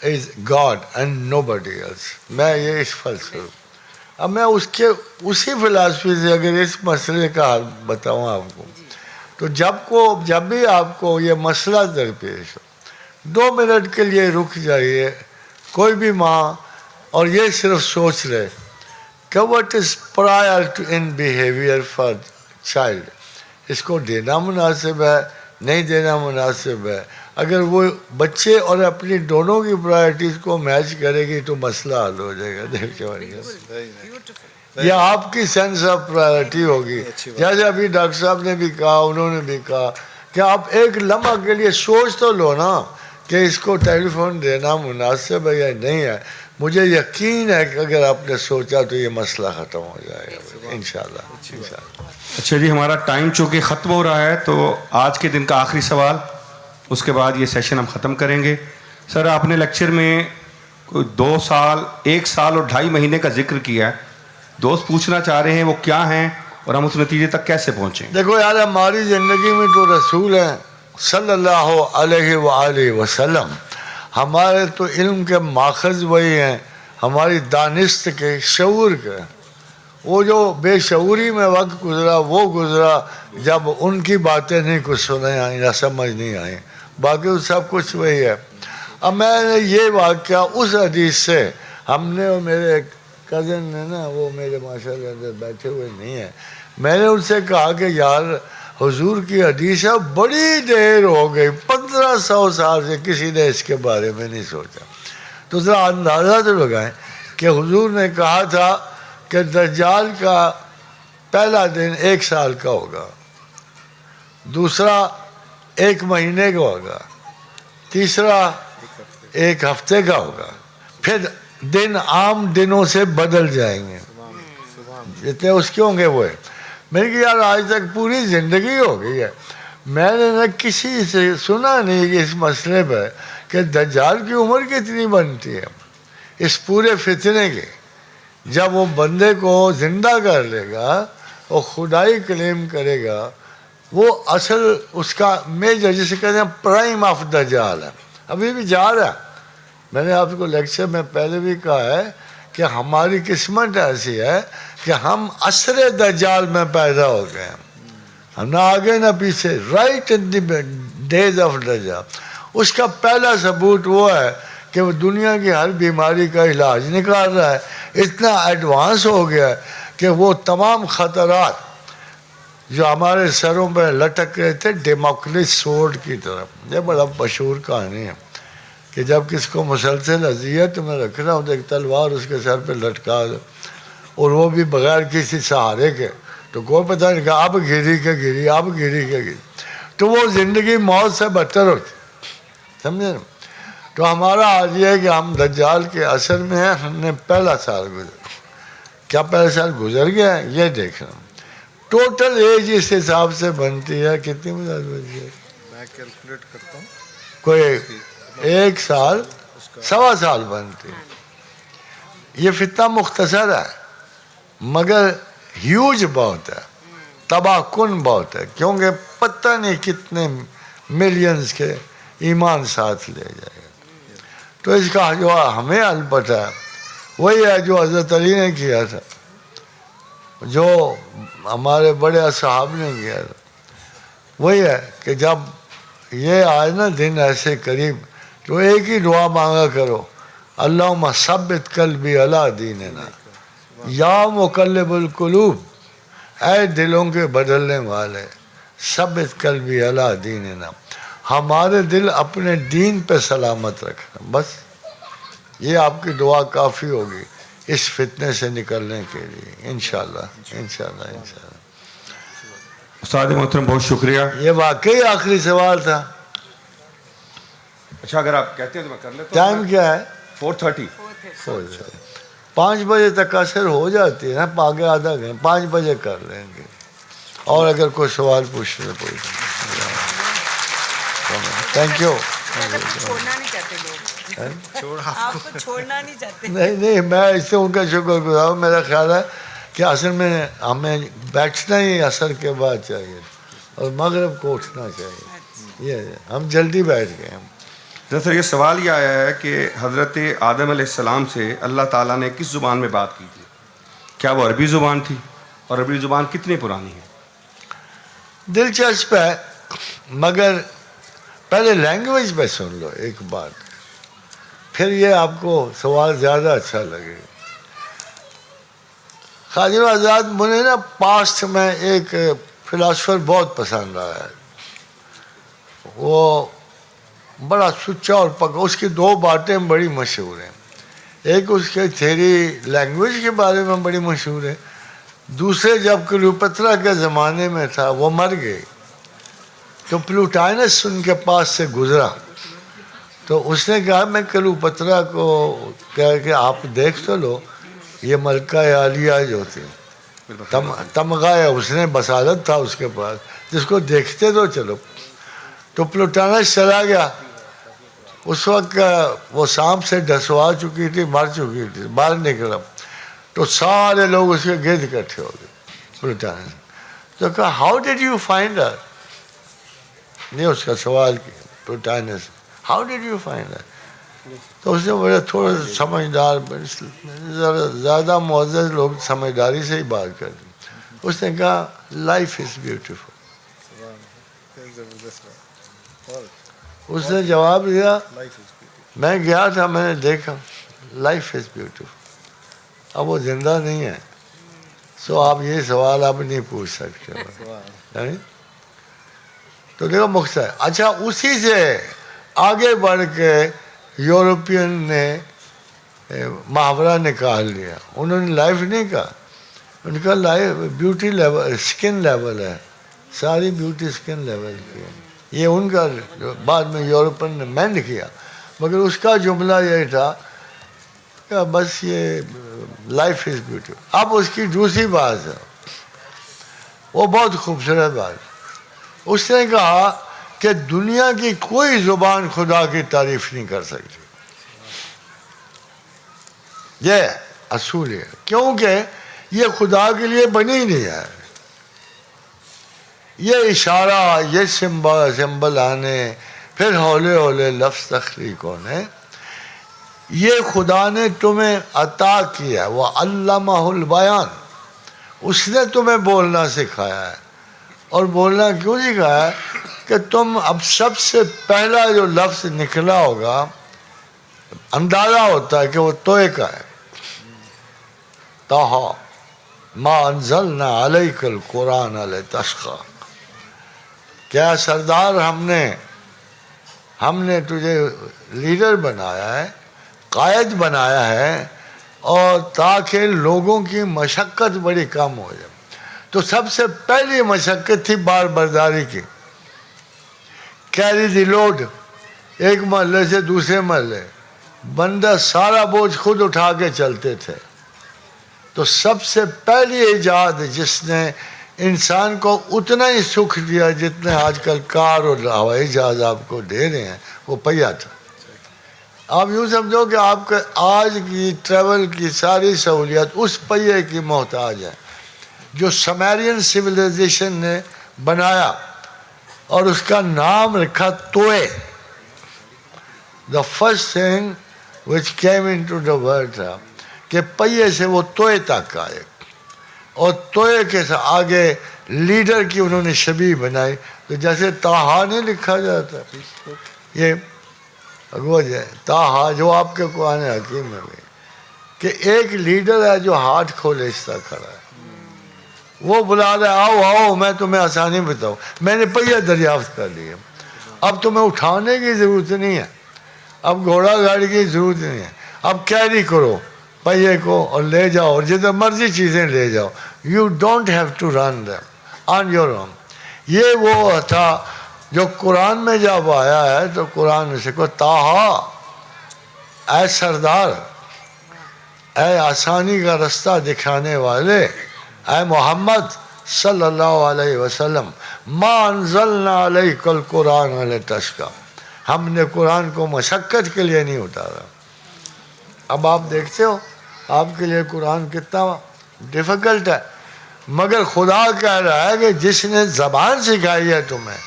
is God and nobody else. میں یہ اس فلسفے, اب میں اسی فلاسفی سے اگر اس مسئلے کا حل بتاؤں آپ کو, تو جب بھی آپ کو یہ مسئلہ درپیش ہو 2 منٹ کے لیے رک جائیے, کوئی بھی ماں, اور یہ صرف سوچ رہے کہ what is prior to in behavior for child, اس کو دینا مناسب ہے نہیں دینا مناسب ہے. اگر وہ بچے اور اپنی دونوں کی پرائرٹیز کو میچ کرے گی تو مسئلہ حل ہو جائے گا. یہ آپ کی سینس آف پرائرٹی ہوگی. جیسے ابھی ڈاکٹر صاحب نے بھی کہا, انہوں نے بھی کہا کہ آپ ایک لمحہ کے لیے سوچ تو لو نا کہ اس کو ٹیلی فون دینا مناسب ہے یا نہیں ہے. مجھے یقین ہے کہ اگر آپ نے سوچا تو یہ مسئلہ ختم ہو جائے گا انشاءاللہ. اچھا جی, ہمارا ٹائم چونکہ ختم ہو رہا ہے تو آج کے دن کا آخری سوال, اس کے بعد یہ سیشن ہم ختم کریں گے. سر, آپ نے لیکچر میں کوئی 2 سال, 1 سال اور 2.5 مہینے کا ذکر کیا ہے. دوست پوچھنا چاہ رہے ہیں وہ کیا ہیں اور ہم اس نتیجے تک کیسے پہنچیں؟ دیکھو یار, ہماری زندگی میں تو رسول ہیں صلی اللہ علیہ وآلہ وسلم, ہمارے تو علم کے ماخذ وہی ہیں, ہماری دانست کے, شعور کے. وہ جو بے شعوری میں وقت گزرا وہ گزرا جب ان کی باتیں نہیں کچھ سنے آئیں یا سمجھ نہیں آئیں, باقی سب کچھ وہی ہے. اب میں نے یہ واقعہ اس حدیث سے, ہم نے, اور میرے ایک کزن نے نا, وہ میرے ماشاءاللہ اندر بیٹھے ہوئے نہیں ہیں, میں نے ان سے کہا کہ یار حضور کی حدیث ہے, بڑی دیر ہو گئی, 1500 سال سے کسی نے اس کے بارے میں نہیں سوچا. تو ذرا اندازہ تو لگائیں کہ حضور نے کہا تھا کہ دجال کا پہلا دن 1 سال کا ہوگا, دوسرا 1 مہینے کا ہوگا, تیسرا 1 ہفتے کا ہوگا, پھر دن عام دنوں سے بدل جائیں گے جتنے اس کے ہوں گے وہ ہے. میں نے کہا یار آج تک پوری زندگی ہو گئی ہے, میں نے نہ کسی سے سنا نہیں کہ اس مسئلے پہ کہ دجال کی عمر کتنی بنتی ہے. اس پورے فتنے کی جب وہ بندے کو زندہ کر لے گا, وہ خدائی کلیم کرے گا, وہ اصل اس کا میجر جسے کہتے ہیں پرائم آف دجال ہے, ابھی بھی جا رہا ہے. میں نے آپ کو لیکچر میں پہلے بھی کہا ہے کہ ہماری قسمت ایسی ہے کہ ہم عصر دجال میں پیدا ہو گئے ہیں, ہم نہ آگے نہ پیچھے, right in the days of دجال. اس کا پہلا ثبوت وہ ہے کہ وہ دنیا کی ہر بیماری کا علاج نکال رہا ہے, اتنا ایڈوانس ہو گیا ہے کہ وہ تمام خطرات جو ہمارے سروں پہ لٹک رہے تھے ڈیموکریس سورڈ کی طرف. یہ بڑا مشہور کہانی ہے کہ جب کس کو مسلسل اذیت میں رکھنا ہو تو ایک تلوار اس کے سر پہ لٹکا دو, اور وہ بھی بغیر کسی سہارے کے, تو کوئی پتہ نہیں کہ اب گری کے گری, اب گری کے گری, تو وہ زندگی موت سے بدتر ہوتی, سمجھے نا. تو ہمارا آج یہ ہے کہ ہم دجال کے اثر میں ہیں. ہم نے پہلا سال گزر, کیا پہلا سال گزر گیا ہے یہ دیکھنا. ٹوٹل ایج اس حساب سے بنتی ہے کتنی بنتی ہے, میں کیلکولیٹ کرتا ہوں, کوئی 1 سال 1.25 سال بنتی ہے. یہ فتنہ مختصر ہے مگر ہیوج بہت ہے, تباہ کن بہت ہے, کیونکہ پتہ نہیں کتنے ملینز کے ایمان ساتھ لے جائے گا. تو اس کا جو ہمیں حل پتہ ہے وہی ہے جو حضرت علی نے کیا تھا, جو ہمارے بڑے اصحاب نے کیا تھا. وہی ہے کہ جب یہ آئے نا دن ایسے قریب, تو ایک ہی دعا مانگا کرو, اللہم ثبت قلبی علی دیننا, یا مقلب القلوب, اے دلوں کے بدلنے والے, ثبت قلبی علی دیننا, ہمارے دل اپنے دین پہ سلامت رکھنا. بس یہ آپ کی دعا کافی ہوگی اس فتنے سے نکلنے کے لیے, انشاءاللہ انشاءاللہ انشاءاللہ. استاد محترم بہت شکریہ. یہ واقعی آخری سوال تھا. اچھا اگر آپ کہتے ہیں تو میں کر لیتا ہوں. ٹائم کیا ہے؟ 4:30. 5 بجے تک اثر ہو جاتی ہے نا, آگے آدھا گھنٹہ, 5 بجے کر لیں گے. اور اگر کوئی سوال پوچھنے کوئی, تھینک یو. چھوڑنا نہیں چاہتے لوگ, آپ کو چھوڑنا نہیں چاہتے. نہیں میں اس سے ان کا شکر گزار ہوں. میرا خیال ہے کہ اصل میں ہمیں بیٹھنا ہی عصر کے بعد چاہیے اور مغرب کو اٹھنا چاہیے. یہ ہم جلدی بیٹھ گئے ہم. دراصل یہ سوال یہ آیا ہے کہ حضرت آدم علیہ السلام سے اللہ تعالیٰ نے کس زبان میں بات کی تھی؟ کیا وہ عربی زبان تھی؟ اور عربی زبان کتنی پرانی ہے؟ دلچسپ ہے, مگر پہلے لینگویج پہ سن لو ایک بات, پھر یہ آپ کو سوال زیادہ اچھا لگے. خواجہ آزاد مجھے نا پاسٹ میں ایک فلاسفر بہت پسند آیا ہے. وہ بڑا سچا اور پکا, اس کی 2 باتیں بڑی مشہور ہیں. ایک اس کے تھیری لینگویج کے بارے میں بڑی مشہور ہے, دوسرے جب کلیوپترا کے زمانے میں تھا وہ مر گئی تو پلوٹائنس ان کے پاس سے گزرا, تو اس نے کہا میں کلیوپترا کو کہا کہ آپ دیکھ تو لو یہ ملکہ عالیہ جو تھی, تمغہ ہے, اس نے بصارت تھا اس کے پاس, جس کو دیکھتے تو چلو. تو پلوٹائنس چلا گیا. اس وقت وہ سانپ سے ڈسوا چکی تھی, مر چکی تھی, باہر نکلا تو سارے لوگ اس کے گرد اکٹھے ہو گئے. پلوٹائنس تو کہا ہاؤ ڈیڈ یو فائنڈ ہر, نہیں اس کا سوال کیا پلوٹائنس, ہاؤ ڈیڈ یو فائنڈ ہر. تو اس نے بڑا تھوڑا سا سمجھدار, زیادہ معزز لوگ سمجھداری سے ہی بات کرتے. اس نے کہا لائف از بیوٹیفل. اس نے جواب دیا, میں گیا تھا, میں نے دیکھا لائف از بیوٹیفل. اب وہ زندہ نہیں ہے, سو آپ یہ سوال آپ نہیں پوچھ سکتے. تو دیکھو مختصر. اچھا اسی سے آگے بڑھ کے یورپین نے محاورہ نکال لیا. انہوں نے لائف نہیں کہا, ان کا life beauty level skin level ہے, ساری بیوٹی اسکن لیول کی ہے. یہ ان کا بعد میں یورپن نے مینڈ کیا, مگر اس کا جملہ یہی تھا کہ بس یہ لائف از بیوٹیفل. اب اس کی دوسری بات ہے, وہ بہت خوبصورت بات. اس نے کہا کہ دنیا کی کوئی زبان خدا کی تعریف نہیں کر سکتی. یہ اصول ہے, کیونکہ یہ خدا کے لیے بنی نہیں ہے. یہ اشارہ, یہ سمبل آنے, پھر ہولے ہولے لفظ تخلیق ہونے, یہ خدا نے تمہیں عطا کیا. وہ علمہ البیان, اس نے تمہیں بولنا سکھایا ہے. اور بولنا کیوں سکھایا؟ کہ تم اب سب سے پہلا جو لفظ نکلا ہوگا اندازہ ہوتا ہے کہ وہ توئے کا ہے. طٰہٰ ما انزلنا علیک القرآن لتشقیٰ. کیا سردار ہم نے تجھے لیڈر بنایا ہے, قائد بنایا ہے, اور تاکہ لوگوں کی مشقت بڑی کم ہو جائے. تو سب سے پہلی مشقت تھی بار برداری کی, کیری دی لوڈ. ایک محلے سے دوسرے محلے بندہ سارا بوجھ خود اٹھا کے چلتے تھے. تو سب سے پہلی ایجاد جس نے انسان کو اتنا ہی سکھ دیا جتنے آج کل کار اور ہوائی جہاز آپ کو دے رہے ہیں, وہ پہیا تھا. آپ یوں سمجھو کہ آپ کے آج کی ٹریول کی ساری سہولیات اس پہیے کی محتاج ہے جو سمیرین سویلائزیشن نے بنایا, اور اس کا نام رکھا توئے. The first thing which came into the world تھا کہ پہیے سے وہ توئے تک آئے, اور توئے کے آگے لیڈر کی انہوں نے شبیہ بنائی. تو جیسے طٰہٰ نہیں لکھا جاتا, یہ اگوج ہے طٰہٰ جو آپ کے قرآن حکیم میں بھی, کہ ایک لیڈر ہے جو ہاتھ کھولے اس طرح کھڑا ہے. وہ بلا رہا ہے, آؤ آؤ میں تمہیں آسانی بتاؤں, میں نے پہیہ دریافت کر لیا, اب تمہیں اٹھانے کی ضرورت نہیں ہے, اب گھوڑا گاڑی کی ضرورت نہیں ہے, اب کیری کرو پہیے کو اور لے جاؤ, اور جدھر مرضی چیزیں لے جاؤ. You don't have to run them on your own. یہ وہ تھا جو قرآن میں جب آیا ہے تو قرآن میں سے کو طٰہٰ, اے سردار, اے آسانی کا رستہ دکھانے والے, اے محمد صلی اللہ علیہ وسلم, ما انزلنا علیک القرآن لتشقیٰ, ہم نے قرآن کو مشقت کے لیے نہیں اتارا. اب آپ دیکھتے ہو آپ کے لیے قرآن کتنا ڈیفیکلٹ ہے, مگر خدا کہہ رہا ہے کہ جس نے زبان سکھائی ہے تمہیں,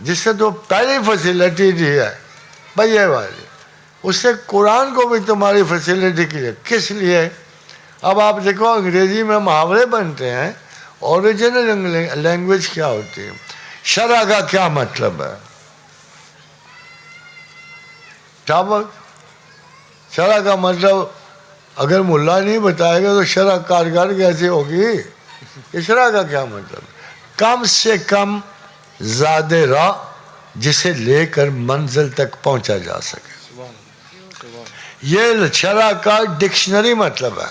جس سے تو پہلی فیسلٹی دی ہے پہیے والی, اس سے قرآن کو بھی تمہاری فیسلٹی کی ہے. کس لیے؟ اب آپ دیکھو انگریزی میں محاورے بنتے ہیں, اوریجنل لینگویج کیا ہوتی ہے, شرع کا کیا مطلب ہے, شرع کا مطلب اگر ملا نہیں بتائے گا تو شرع کارگر کیسے ہوگی. شرع کا کیا مطلب؟ کم سے کم زاد راہ جسے لے کر منزل تک پہنچا جا سکے. یہ شرع کا ڈکشنری مطلب ہے,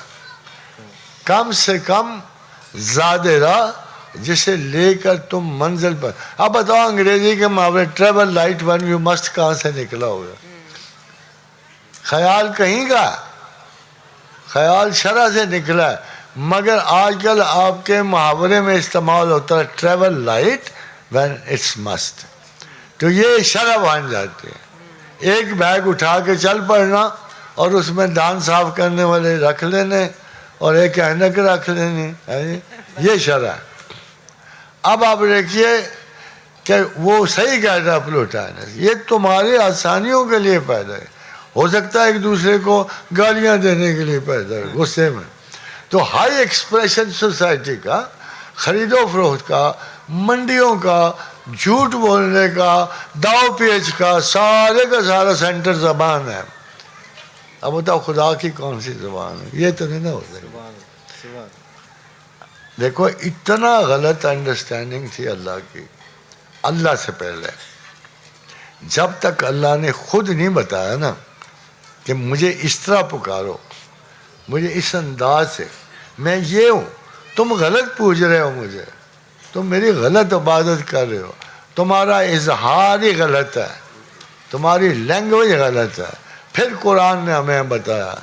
کم سے کم زاد راہ جسے لے کر تم منزل پر. اب بتاؤ انگریزی کے محاورے travel light one you must کہاں سے نکلا ہوگا؟ خیال کہیں کا, خیال شرع سے نکلا ہے, مگر آج کل آپ کے محاورے میں استعمال ہوتا ہے travel light when it's must. تو یہ شرع بن جاتی ہے. ایک بیگ اٹھا کے چل پڑنا اور اس میں دان صاف کرنے والے رکھ لینے اور ایک اینک رکھ لینی, یہ شرع ہے. اب آپ دیکھیے کہ وہ صحیح کہہ رہا پلوٹائنس, یہ تمہاری آسانیوں کے لیے پیدا ہے. ہو سکتا ہے ایک دوسرے کو گالیاں دینے کے لیے پیدا ہے غصے میں. تو ہائی ایکسپریشن سوسائٹی کا, خرید و فروخت کا, منڈیوں کا, جھوٹ بولنے کا, داؤ پیچ کا, سارے کا سارا سینٹر زبان ہے. اب بتاؤ خدا کی کون سی زبان ہے؟ یہ تو نہیں نہ ہو سکتا. دیکھو اتنا غلط انڈرسٹینڈنگ تھی اللہ کی, اللہ سے پہلے, جب تک اللہ نے خود نہیں بتایا نا کہ مجھے اس طرح پکارو، مجھے اس انداز سے، میں یہ ہوں، تم غلط پوچھ رہے ہو مجھے، تم میری غلط عبادت کر رہے ہو، تمہارا اظہار ہی غلط ہے، تمہاری لینگویج غلط ہے. پھر قرآن نے ہمیں بتایا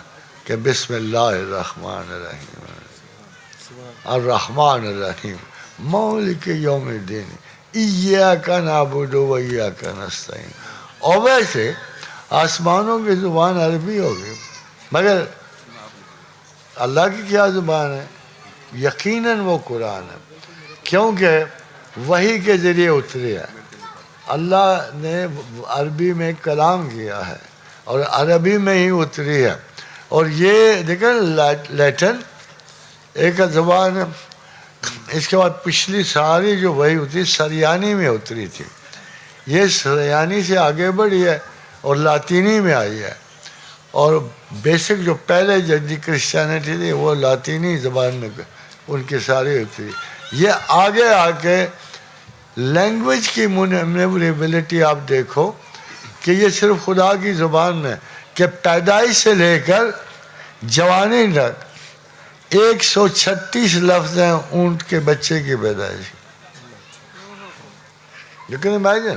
کہ بسم اللہ الرحمن الرحیم الرحمن الرحیم مالک یوم الدین ایاک نعبد و ایاک نستعین. اور ویسے آسمانوں کی زبان عربی ہوگی، مگر اللہ کی کیا زبان ہے؟ یقیناً وہ قرآن ہے، کیونکہ وحی کے ذریعے اتری ہے. اللہ نے عربی میں کلام کیا ہے اور عربی میں ہی اتری ہے. اور یہ دیکھیں لیٹن ایک زبان ہے. اس کے بعد پچھلی ساری جو وحی اتری سریانی میں اتری تھی، یہ سریانی سے آگے بڑھی ہے اور لاطینی میں آئی ہے. اور بیسک جو پہلے جدید کرسچینٹی تھی وہ لاطینی زبان میں ان کی ساری اتری. یہ آگے آ کے لینگویج کی منیوریبلٹی آپ دیکھو کہ یہ صرف خدا کی زبان میں کہ پیدائش سے لے کر جوانی تک 136 لفظ ہیں اونٹ کے بچے کی پیدائش. لیکن امیجن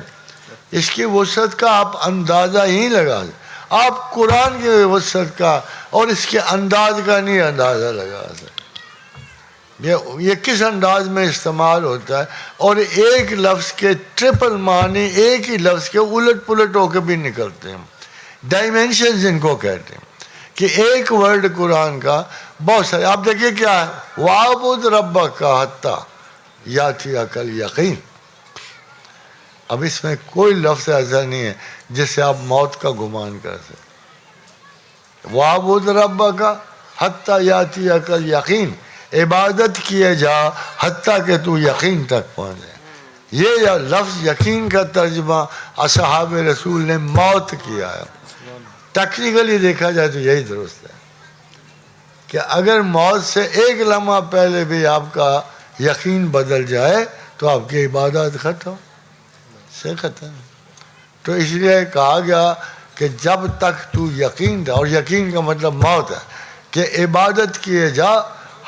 اس کی وسعت کا آپ اندازہ ہی لگا دیں. آپ قرآن کی وسعت کا اور اس کے انداز کا نہیں اندازہ لگا سکتے. یہ کس انداز میں استعمال ہوتا ہے، اور ایک لفظ کے ٹرپل معنی ایک ہی لفظ کے الٹ پلٹ ہو کے بھی نکلتے ہیں. ڈائمینشنز ان کو کہتے ہیں کہ ایک ورڈ قرآن کا بہت سارے. آپ دیکھیے کیا ہے، وَاعْبُدْ رَبَّكَ حَتَّى يَأْتِيَكَ الْيَقِينُ. اب اس میں کوئی لفظ ایسا نہیں ہے جس سے آپ موت کا گمان کر سکیں. وَاعْبُدْ رَبَّكَ حَتَّى يَأْتِيَكَ الْيَقِينُ. عبادت کیے جا حتیٰ کہ تو یقین تک پہنچے. یہ لفظ یقین کا ترجمہ اصحاب رسول نے موت کیا ہے. ٹیکنیکلی دیکھا جائے تو یہی درست ہے کہ اگر موت سے ایک لمحہ پہلے بھی آپ کا یقین بدل جائے تو آپ کی عبادت ختم سے ختم. تو اس لیے کہا گیا کہ جب تک تو یقین تھا، اور یقین کا مطلب موت ہے، کہ عبادت کیے جا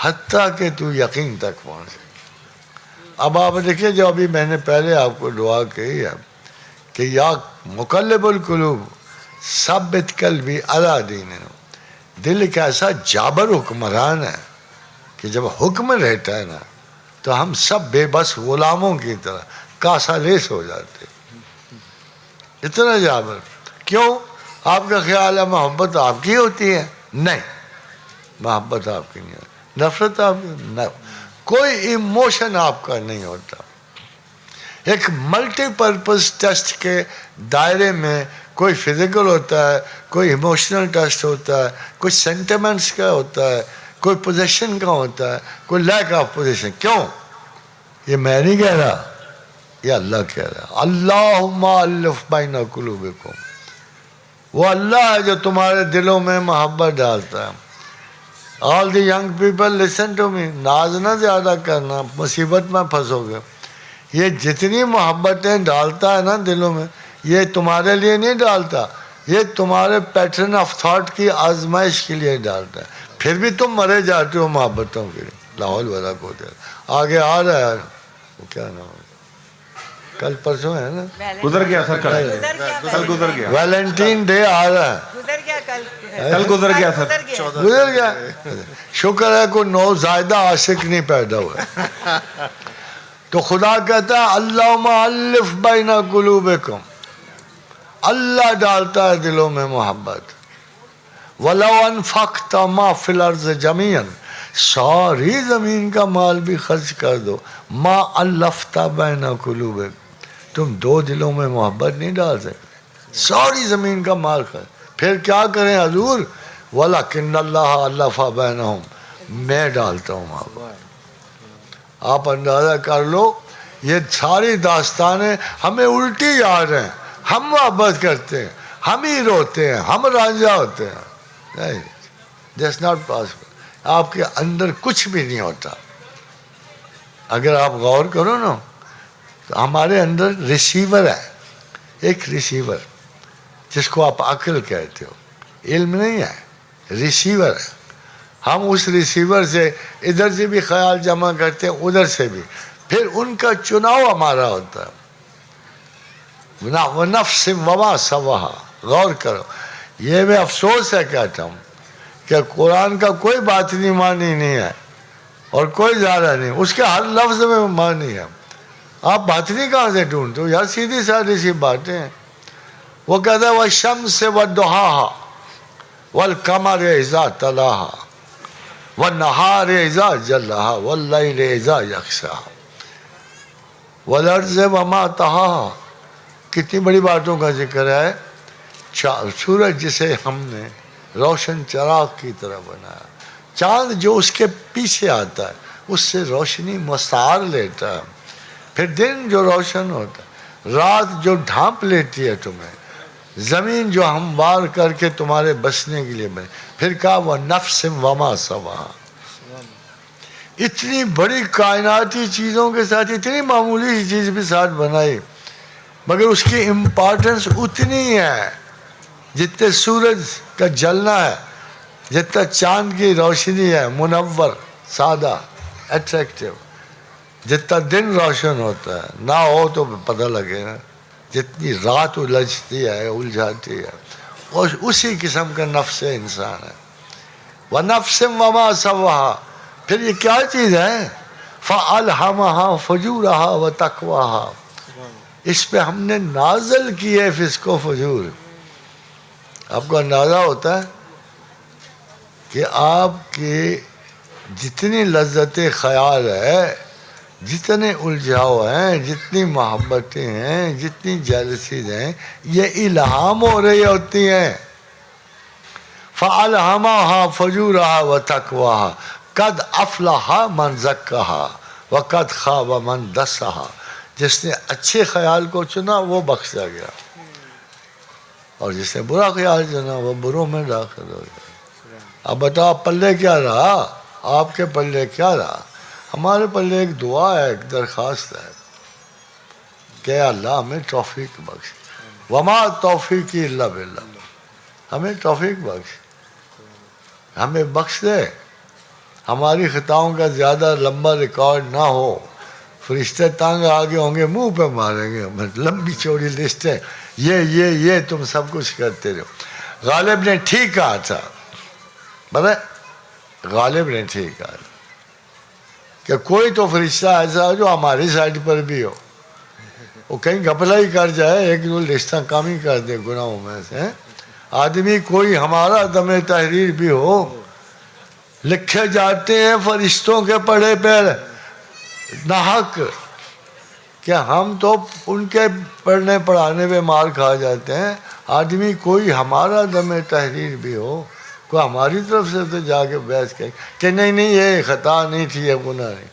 حتیٰ کہ تو یقین تک پہنچے. اب آپ دیکھیے جو ابھی میں نے پہلے آپ کو دعا کہی ہے کہ یا مقلب القلوب ثبت قلبی علی دینک. دل ایک ایسا جابر حکمران ہے کہ جب حکم رہتا ہے نا تو ہم سب بے بس غلاموں کی طرح کاسا لیس ہو جاتے. اتنا جابر. کیوں؟ آپ کا خیال ہے محبت آپ کی ہوتی ہے؟ نہیں، محبت آپ کی نہیں ہوتی. نفرت آپ کی نہیں، کوئی ایموشن آپ کا نہیں ہوتا. ایک ملٹی پرپز ٹیسٹ کے دائرے میں کوئی فزیکل ہوتا ہے، کوئی ایموشنل ٹیسٹ ہوتا ہے، کوئی سینٹیمنٹس کا ہوتا ہے، کوئی پوزیشن کا ہوتا ہے، کوئی لیک آف پوزیشن. کیوں؟ یہ میں نہیں کہہ رہا، یہ اللہ کہہ رہا ہے. اللہم الف بین قلوبکم. وہ اللہ ہے جو تمہارے دلوں میں محبت ڈالتا ہے. All the young people listen to me. ناز نہ زیادہ کرنا، مصیبت میں پھنسو گے. یہ جتنی محبتیں ڈالتا ہے نا دلوں میں، یہ تمہارے لیے نہیں ڈالتا، یہ تمہارے پیٹرن آف تھاٹ کی آزمائش کے لیے ڈالتا ہے. پھر بھی تم مرے جاتے ہو محبتوں کے لیے. لاہور والا کو آگے آ رہا ہے وہ کیا نام ہے، کل پرسوں ہے نا، گزر گیا سر. کل گزر گیا. ویلنٹین ڈے آ رہا ہے. گزر گیا کل گزر گیا سر. گزر گیا. شکر ہے کوئی نوزائیدہ عاشق نہیں پیدا ہوا. تو خدا کہتا ہے اللہم الف بین قلوبکم. اللہ ڈالتا ہے دلوں میں محبت. وَلَوْ أَنفَقْتَ مَا فِي الْأَرْضِ جَمِيعًا. ساری زمین کا مال بھی خرچ کر دو، مَا أَلَّفْتَ بَيْنَ قُلُوبِكُمْ. تم دو دلوں میں محبت نہیں ڈال سکتے. ساری زمین کا مال خرچ. پھر کیا کریں حضور؟ وَلَكِنَّ اللَّهَ أَلَّفَ بَيْنَهُمْ. میں ڈالتا ہوں محبت. آپ اندازہ کر لو یہ ساری داستانیں ہمیں الٹی یاد ہیں. ہم محبت کرتے ہیں، ہم ہی روتے ہیں، ہم رانجھا ہوتے ہیں. نہیں، دیٹس ناٹ پاسبل. آپ کے اندر کچھ بھی نہیں ہوتا. اگر آپ غور کرو نا تو ہمارے اندر ریسیور ہے، ایک ریسیور جس کو آپ عقل کہتے ہو. علم نہیں ہے, ریسیور ہے. ہم اس ریسیور سے ادھر سے بھی خیال جمع کرتے ہیں, ادھر سے بھی, پھر ان کا چناؤ ہمارا ہوتا ہے. وَنَفْسٍ وَمَا سَوَّاهَا, غور کرو. یہ میں افسوس ہے کہتا ہوں کہ قرآن کا کوئی باطنی معنی نہیں ہے اور کوئی ظاہر نہیں, اس کے ہر لفظ میں معنی ہے. آپ باطنی کہاں سے ڈھونڈتے ہو یار؟ سیدھی سادھی سی باتیں ہیں. وہ کہتا ہے وَالشَّمْسِ وَالضُّحَاهَا وَالْقَمَرِ إِذَا تَلَاهَا وَالنَّهَارِ إِذَا جَلَّاهَا وَاللَّيْلِ إِذَا يَغْشَاهَا وَالْأَرْضِ وَمَا طَحَاهَا. کتنی بڑی باتوں کا ذکر ہے. سورج جسے ہم نے روشن چراغ کی طرح بنایا, چاند جو اس کے پیچھے آتا ہے اس سے روشنی مستعار لیتا ہے, پھر دن جو روشن ہوتا ہے, رات جو ڈھانپ لیتی ہے تمہیں, زمین جو ہموار کر کے تمہارے بسنے کے لیے بنے. پھر کہا وَنَفْسٍ وَمَا سَوَّاهَا. اتنی بڑی کائناتی چیزوں کے ساتھ اتنی معمولی چیز بھی ساتھ بنائی, مگر اس کی امپارٹنس اتنی ہے جتنے سورج کا جلنا ہے, جتنا چاند کی روشنی ہے منور سادہ اٹریکٹیو, جتنا دن روشن ہوتا ہے, نہ ہو تو پتہ لگے نا, جتنی رات الجھتی ہے الجھاتی ہے, اور اسی قسم کا نفس انسان ہے. وَنَفْسٍ وَمَا سَوَّاهَا. پھر یہ کیا چیز ہے؟ فَأَلْهَمَهَا فُجُورَهَا وَتَقْوَاهَا. اس پہ ہم نے نازل کی ہے فسق و فجور. آپ کو اندازہ ہوتا ہے کہ آپ کی جتنی لذت خیال ہے, جتنے الجھاؤ ہیں, جتنی محبتیں ہیں, جتنی جیلسیز ہیں, یہ الہام ہو رہی ہوتی ہیں. فَأَلْهَمَهَا فُجُورَهَا وَتَقْوَاهَا قَدْ أَفْلَحَ مَنْ زَكَّاهَا وَقَدْ خَابَ مَنْ دَسَّاهَا. جس نے اچھے خیال کو چنا وہ بخشا گیا, اور جس نے برا خیال چنا وہ بروں میں داخل ہو گیا. اب بتاؤ پلے کیا رہا؟ آپ کے پلے کیا رہا؟ ہمارے پلے ایک دعا ہے, ایک درخواست ہے کہ اللہ ہمیں توفیق بخش. وما توفیقی الا باللہ. ہمیں توفیق بخش, ہمیں بخش دے. ہماری خطاؤں کا زیادہ لمبا ریکارڈ نہ ہو. فرشتے تانگ آگے ہوں گے, منہ پہ ماریں گے. لمبی چوڑی لسٹ ہے, یہ تم سب کچھ کرتے رہو. غالب نے ٹھیک کہا تھا, بتا غالب نے ٹھیک کہا تھا کہ کوئی تو فرشتہ ایسا ہو جو ہماری سائڈ پر بھی ہو, وہ کہیں گھپلا ہی کر جائے, ایک دو لسٹیں کم ہی کر دے گناہوں میں سے. آدمی کوئی ہمارا دم تحریر بھی ہو. لکھے جاتے ہیں فرشتوں کے پڑھے پیر ناحق, کہ ہم تو ان کے پڑھنے پڑھانے پہ مار کھا جاتے ہیں. آدمی کوئی ہمارا دم تحریر بھی ہو, کوئی ہماری طرف سے تو جا کے بحث کرے کہ نہیں یہ خطا نہیں تھی, یہ گناہ نہیں.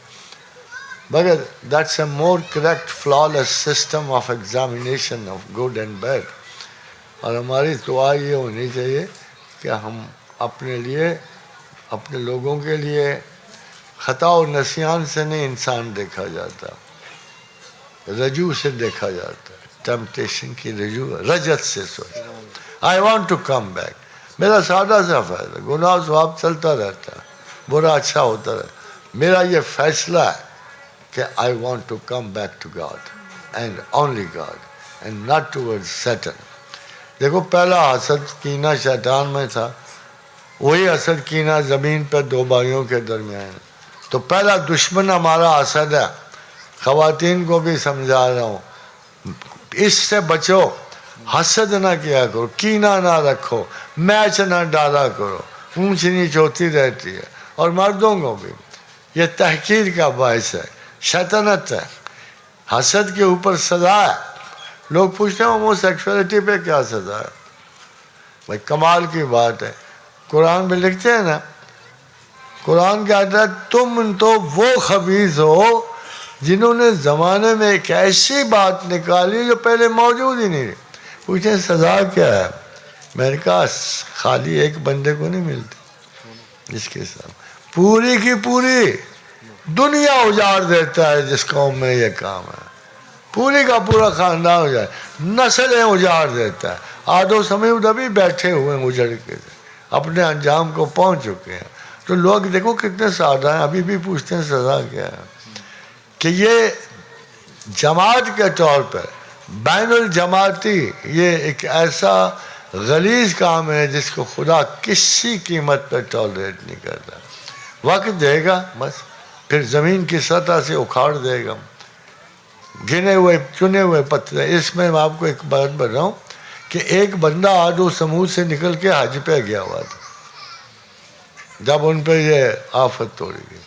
مگر that's a more correct flawless system of examination of good and bad. اور ہماری دعا یہ ہونی چاہیے کہ ہم اپنے لیے, اپنے لوگوں کے لیے خطا و نسیان سے نہیں انسان دیکھا جاتا, رجوع سے دیکھا جاتا ہے. ٹیمپٹیشن کی رجوع, رجت سے سوچ. I want to come back. میرا سادہ سا فائدہ, گناہ ثواب چلتا رہتا ہے, برا اچھا ہوتا رہتا. میرا یہ فیصلہ ہے کہ I want to come back to God and only God and not toward Satan. دیکھو پہلا حسد کینہ شیطان میں تھا, وہی حسد کینہ زمین پہ دو بھائیوں کے درمیان. تو پہلا دشمن ہمارا حسد ہے. خواتین کو بھی سمجھا رہا ہوں, اس سے بچو, حسد نہ کیا کرو, کینہ نہ رکھو, میچ نہ ڈالا کرو, اونچ نیچ ہوتی رہتی ہے. اور مردوں کو بھی یہ تحقیر کا باعث ہے, شیطنت ہے. حسد کے اوپر سزا ہے. لوگ پوچھتے ہیں ہومو سیکسولیٹی پہ کیا سزا ہے؟ بھائی کمال کی بات ہے, قرآن میں لکھتے ہیں نا, قرآن کہتا ہے تم تو وہ خبیث ہو جنہوں نے زمانے میں ایک ایسی بات نکالی جو پہلے موجود ہی نہیں. پوچھیں سزا کیا ہے؟ میں نے کہا خالی ایک بندے کو نہیں ملتی, اس کے ساتھ پوری کی پوری دنیا اجاڑ دیتا ہے جس قوم میں یہ کام ہے. پوری کا پورا خاندان ہو جائے, نسلیں اجاڑ دیتا ہے. آد و سمود ابھی بیٹھے ہوئے ہیں اجڑ کے, اپنے انجام کو پہنچ چکے ہیں. تو لوگ دیکھو کتنے سادہ ہیں, ابھی بھی پوچھتے ہیں سزا کیا ہے. کہ یہ جماعت کے طور پر بین الجماعتی یہ ایک ایسا غلیظ کام ہے جس کو خدا کسی قیمت پر ٹالریٹ نہیں کرتا. وقت دے گا بس, پھر زمین کی سطح سے اکھاڑ دے گا گنے ہوئے چنے ہوئے پتھر. اس میں آپ کو ایک بات بتا رہا ہوں کہ ایک بندہ عاد و سمود سے نکل کے حج پہ گیا ہوا تھا جب ان پہ یہ آفت توڑی گئی,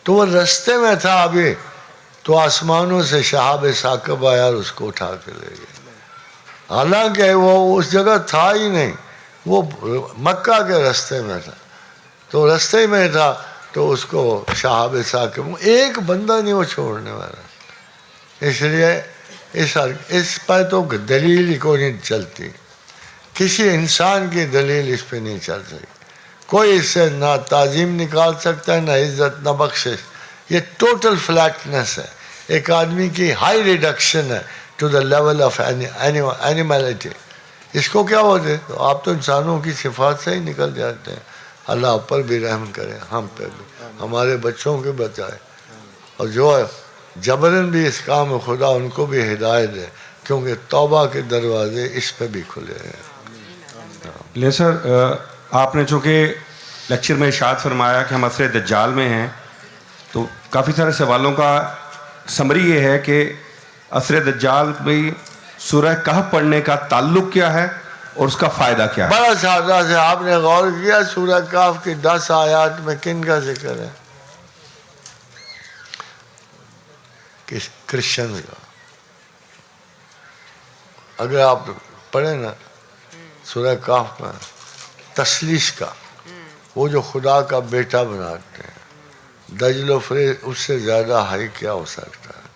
تو وہ رستے میں تھا ابھی, تو آسمانوں سے شہاب ثاقب آیا اور اس کو اٹھا کے لے گئے. حالانکہ وہ اس جگہ تھا ہی نہیں, وہ مکہ کے رستے میں تھا, تو رستے میں تھا تو اس کو شہاب ثاقب, ایک بندہ نہیں وہ چھوڑنے والا. اس لیے اس پر تو دلیل ہی کوئی نہیں چلتی, کسی انسان کی دلیل اس پہ نہیں چل سکتی. کوئی اس سے نہ تعظیم نکال سکتا ہے, نہ عزت, نہ بخشش. یہ ٹوٹل فلیٹنس ہے, ایک آدمی کی ہائی ریڈکشن ہے ٹو دا لیول آف اینیملٹی. اس کو کیا ہوتے, تو آپ تو انسانوں کی صفات سے ہی نکل جاتے ہیں. اللہ آپ پر بھی رحم کرے, ہم پہ بھی, ہمارے بچوں کے بچائے, اور جو جبرن بھی اس کام میں خدا ان کو بھی ہدایت دے, کیونکہ توبہ کے دروازے اس پہ بھی کھلے ہیں. لے سر, آپ نے چونکہ لیکچر میں ارشاد فرمایا کہ ہم عصر دجال میں ہیں, تو کافی سارے سوالوں کا سمری یہ ہے کہ عصر دجال میں سورہ کہف پڑھنے کا تعلق کیا ہے اور اس کا فائدہ کیا ہے؟ بڑا سادہ سے آپ نے غور کیا سورہ کہف کی 10 آیات میں کن کا ذکر ہے؟ کرسچن کا. اگر آپ پڑھیں نا سورہ کہف میں, تسلیس کا, وہ جو خدا کا بیٹا بناتے ہیں, دجل و فریز اس سے زیادہ ہائی کیا ہو سکتا ہے.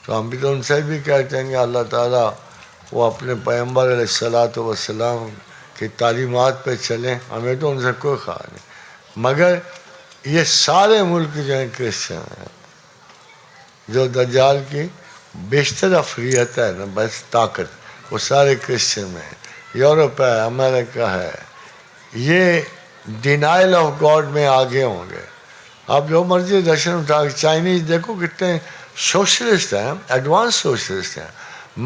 تو ہم بھی تو ان سے بھی کہتے ہیں کہ اللہ تعالیٰ وہ اپنے پیغمبر علیہ الصلوۃ والسلام کی تعلیمات پہ چلیں, ہمیں تو ان سے کوئی خواہ نہیں. مگر یہ سارے ملک جو ہیں کرسچن ہیں, جو دجال کی بیشتر افریت ہے نا, بس طاقت, وہ سارے کرسچن میں ہیں. یورپ ہے, امریکہ ہے, یہ ڈینائل آف گاڈ میں آگے ہوں گے. آپ جو مرضی درشن اٹھا, چائنیز دیکھو کتنے سوشلسٹ ہیں, ایڈوانس سوشلسٹ ہیں,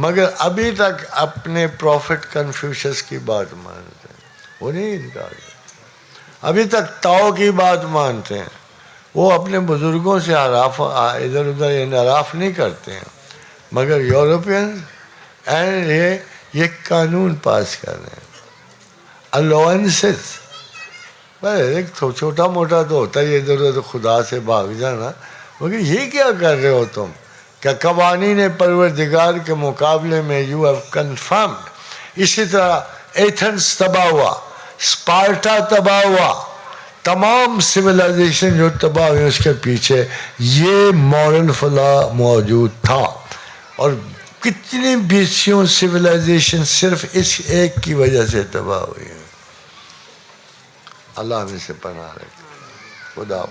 مگر ابھی تک اپنے پروفٹ کنفیوشس کی بات مانتے ہیں, وہ نہیں انکار کرتے. ابھی تک تاؤ کی بات مانتے ہیں, وہ اپنے بزرگوں سے ادھر ادھر انحراف نہیں کرتے ہیں. مگر یورپین یہ قانون پاس کر رہے ہیں, الاؤنسز. ایک چھوٹا موٹا تو ہوتا ہے ادھر ادھر خدا سے بھاگ جانا, مگر یہ کیا کر رہے ہو تم؟ کہ قوانین پروردگار کے مقابلے میں یو ہیو کنفرمڈ. اسی طرح ایتھنس تباہ ہوا, اسپارٹا تباہ ہوا, تمام سویلائزیشن جو تباہ ہوئی اس کے پیچھے یہ مورل فلا موجود تھا. اور کتنی بیسیوں سویلائزیشن صرف اس ایک کی وجہ سے تباہ ہوئی ہے. اللہ ہمیں سے پناہ رکھے, خدا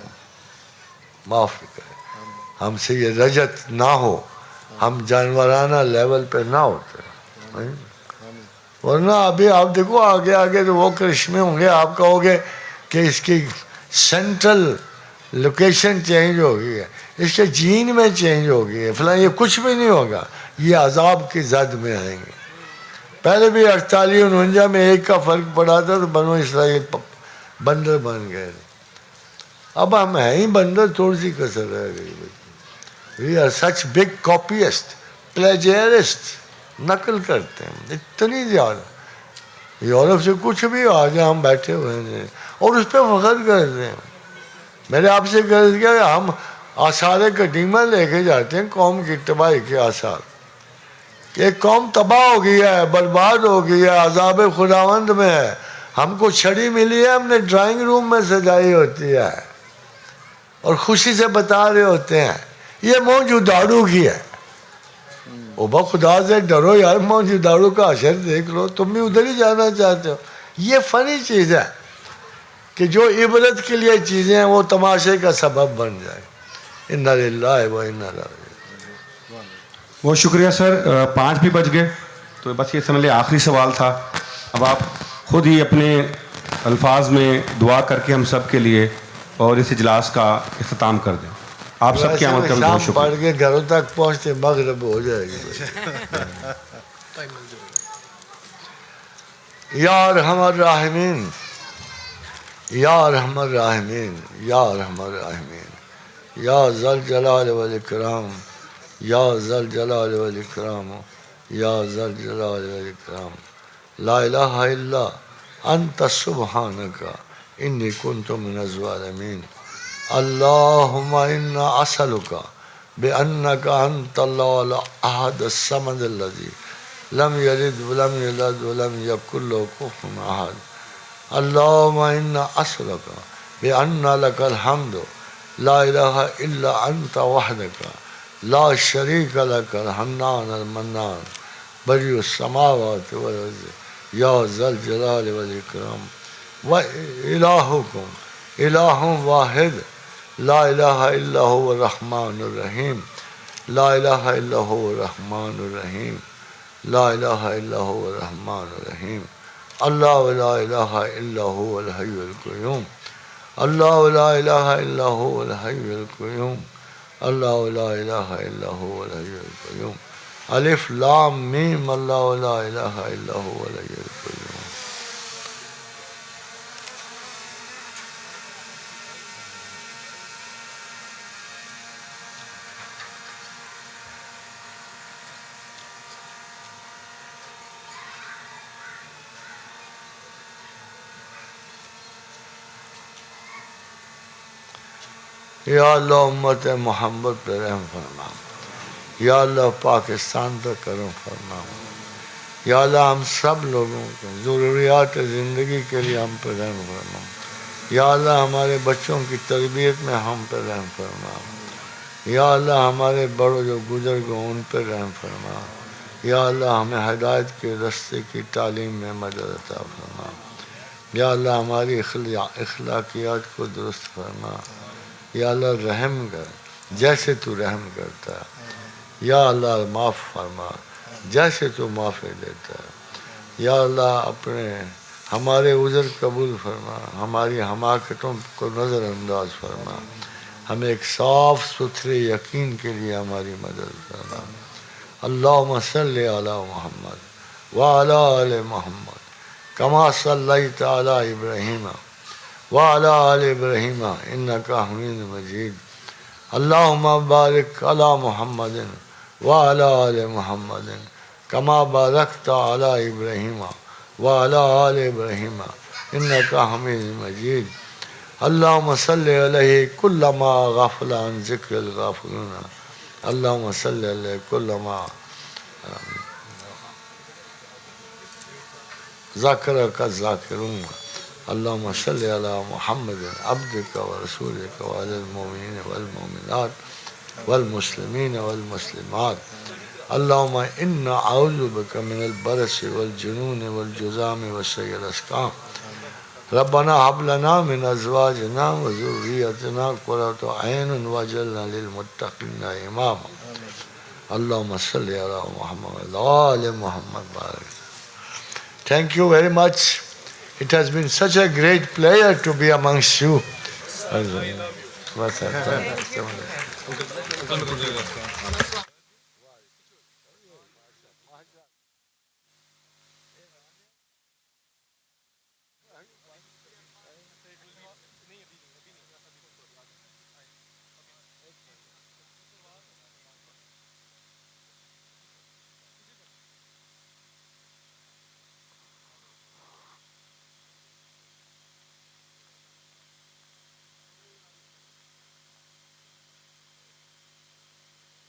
معاف کرے, ہم سے یہ رجت نہ ہو, ہم جانورانہ لیول پہ نہ ہوتے. ورنہ ابھی آپ دیکھو آگے آگے تو وہ کرشمے ہوں گے, آپ کہو گے کہ اس کی سینٹرل لوکیشن چینج ہو گئی ہے, اس کے جین میں چینج ہو گئی ہے, فلاں. یہ کچھ بھی نہیں ہوگا, یہ عذاب کی زد میں آئیں گے. پہلے بھی 48-49 میں ایک کا فرق پڑا تھا تو بنو اسرائیل بندر بن گئے. اب ہم ہیں ہی بندر, تھوڑی سی کسر رہ گئی. We are such big copyist, پلیجرسٹ, نقل کرتے ہیں اتنی زیادہ. یورپ سے کچھ بھی آ جائے ہم بیٹھے ہوئے ہیں اور اس پہ فخر کرتے ہیں. میں نے آپ سے کہا کہ ہم آثار قدیمہ لے کے جاتے ہیں قوم کی تباہی کے آثار, کہ ایک قوم تباہ ہو گئی ہے, برباد ہو گئی ہے, عذاب خداوند میں ہے. ہم کو چھڑی ملی ہے, ہم نے ڈرائنگ روم میں سجائی ہوتی ہے اور خوشی سے بتا رہے ہوتے ہیں یہ موجوداڑو کی ہے. او با خدا سے ڈرو یار, موجوداڑو کا حشر دیکھ لو, تم بھی ادھر ہی جانا چاہتے ہو. یہ فنی چیز ہے کہ جو عبرت کے لیے چیزیں ہیں وہ تماشے کا سبب بن جائے. انا للہ و انا الیہ راجعون. بہت شکریہ سر. 5 بھی بج گئے تو بس یہ سمجھ لیں آخری سوال تھا. اب آپ خود ہی اپنے الفاظ میں دعا کر کے ہم سب کے لیے اور اس اجلاس کا اختتام کر دیں. آپ سب کی آمد کا بھی بہت شام پڑھ شکریہ. کے گھروں تک پہنچتے مغرب ہو جائے گی. یا ارحم الراحمین، یا ارحم الراحمین، یا ارحم الراحمین، یا ذل جلال والاکرام، یا ذل جلال والاکرام، یا ذل جلال والاکرام. لا الہ الا انت سبحانک انی کنت من الظالمین. اللہم انا اسألک بأنک انت اللہ الاحد الصمد الذی لم یلد ولم یولد ولم یکن لہ کفوا احد. اللہم انا اسألک بأن لک الحمد لا الہ الا انت وحدک لا شریک لک الحنان المنان بدیع السماوات والارض یا ذا الجلال والاکرام. و الہکم الہ واحد لا الہ الا هو الرحمن الرحیم، لا الہ الا هو الرحمن الرحیم، لا الہ الا هو الرحمن الرحیم. اللہ لا الہ الا هو الحی القیوم، اللہ لا الہ الا هو الحی القیوم، اللہ لا الہ الا هو الحی القیوم. الف لام میم اللہ لا الہ الا هو الحی القیوم. یا اللہ امت محمد پہ رحم فرما. یا اللہ پاکستان پہ کرم فرما. یا اللہ ہم سب لوگوں کے ضروریات زندگی کے لیے ہم پہ رحم فرما. یا اللہ ہمارے بچوں کی تربیت میں ہم پہ رحم فرما. یا اللہ ہمارے بڑوں جو گزر گئے ان پہ رحم فرما. یا اللہ ہمیں ہدایت کے رستے کی تعلیم میں مدد عطا فرما. یا اللہ ہماری اخلاقیات کو درست فرما. یا اللہ رحم کر جیسے تو رحم کرتا ہے. یا اللہ معاف فرما جیسے تو معافی دیتا ہے. یا اللہ اپنے ہمارے عذر قبول فرما، ہماری حماقتوں کو نظر انداز فرما. ہمیں ایک صاف ستھرے یقین کے لیے ہماری مدد کرنا. اللہم صلی علی محمد وعلی آل محمد کما صلیت علی ابراہیم وعلی آل ابراہیم انک حمید مجید. اللہم بارک علی محمد وعلی آل محمد کما بارکت علی ابراہیم وعلی آل ابراہیم انک حمید مجید. اللہم صلی علیہ کل ما غفل عن ذکر الغافلون. اللہم صلی علیہ کل ما ذکرک الذاکرون. اللہم صلی علی محمد عبدک ورسولک وعلی المؤمنین والمؤمنات والمسلمین والمسلمات. اللہم انا اعوذ بک من البرص والجنون والجذام وسیء الاسقام. ربنا هب لنا من ازواجنا وذريتنا قرة اعین واجعلنا للمتقین اماما. اللہم صلی علی محمد وعلی محمد بارک. Thank you very much. It has been such a great pleasure to be amongst you. Thank you.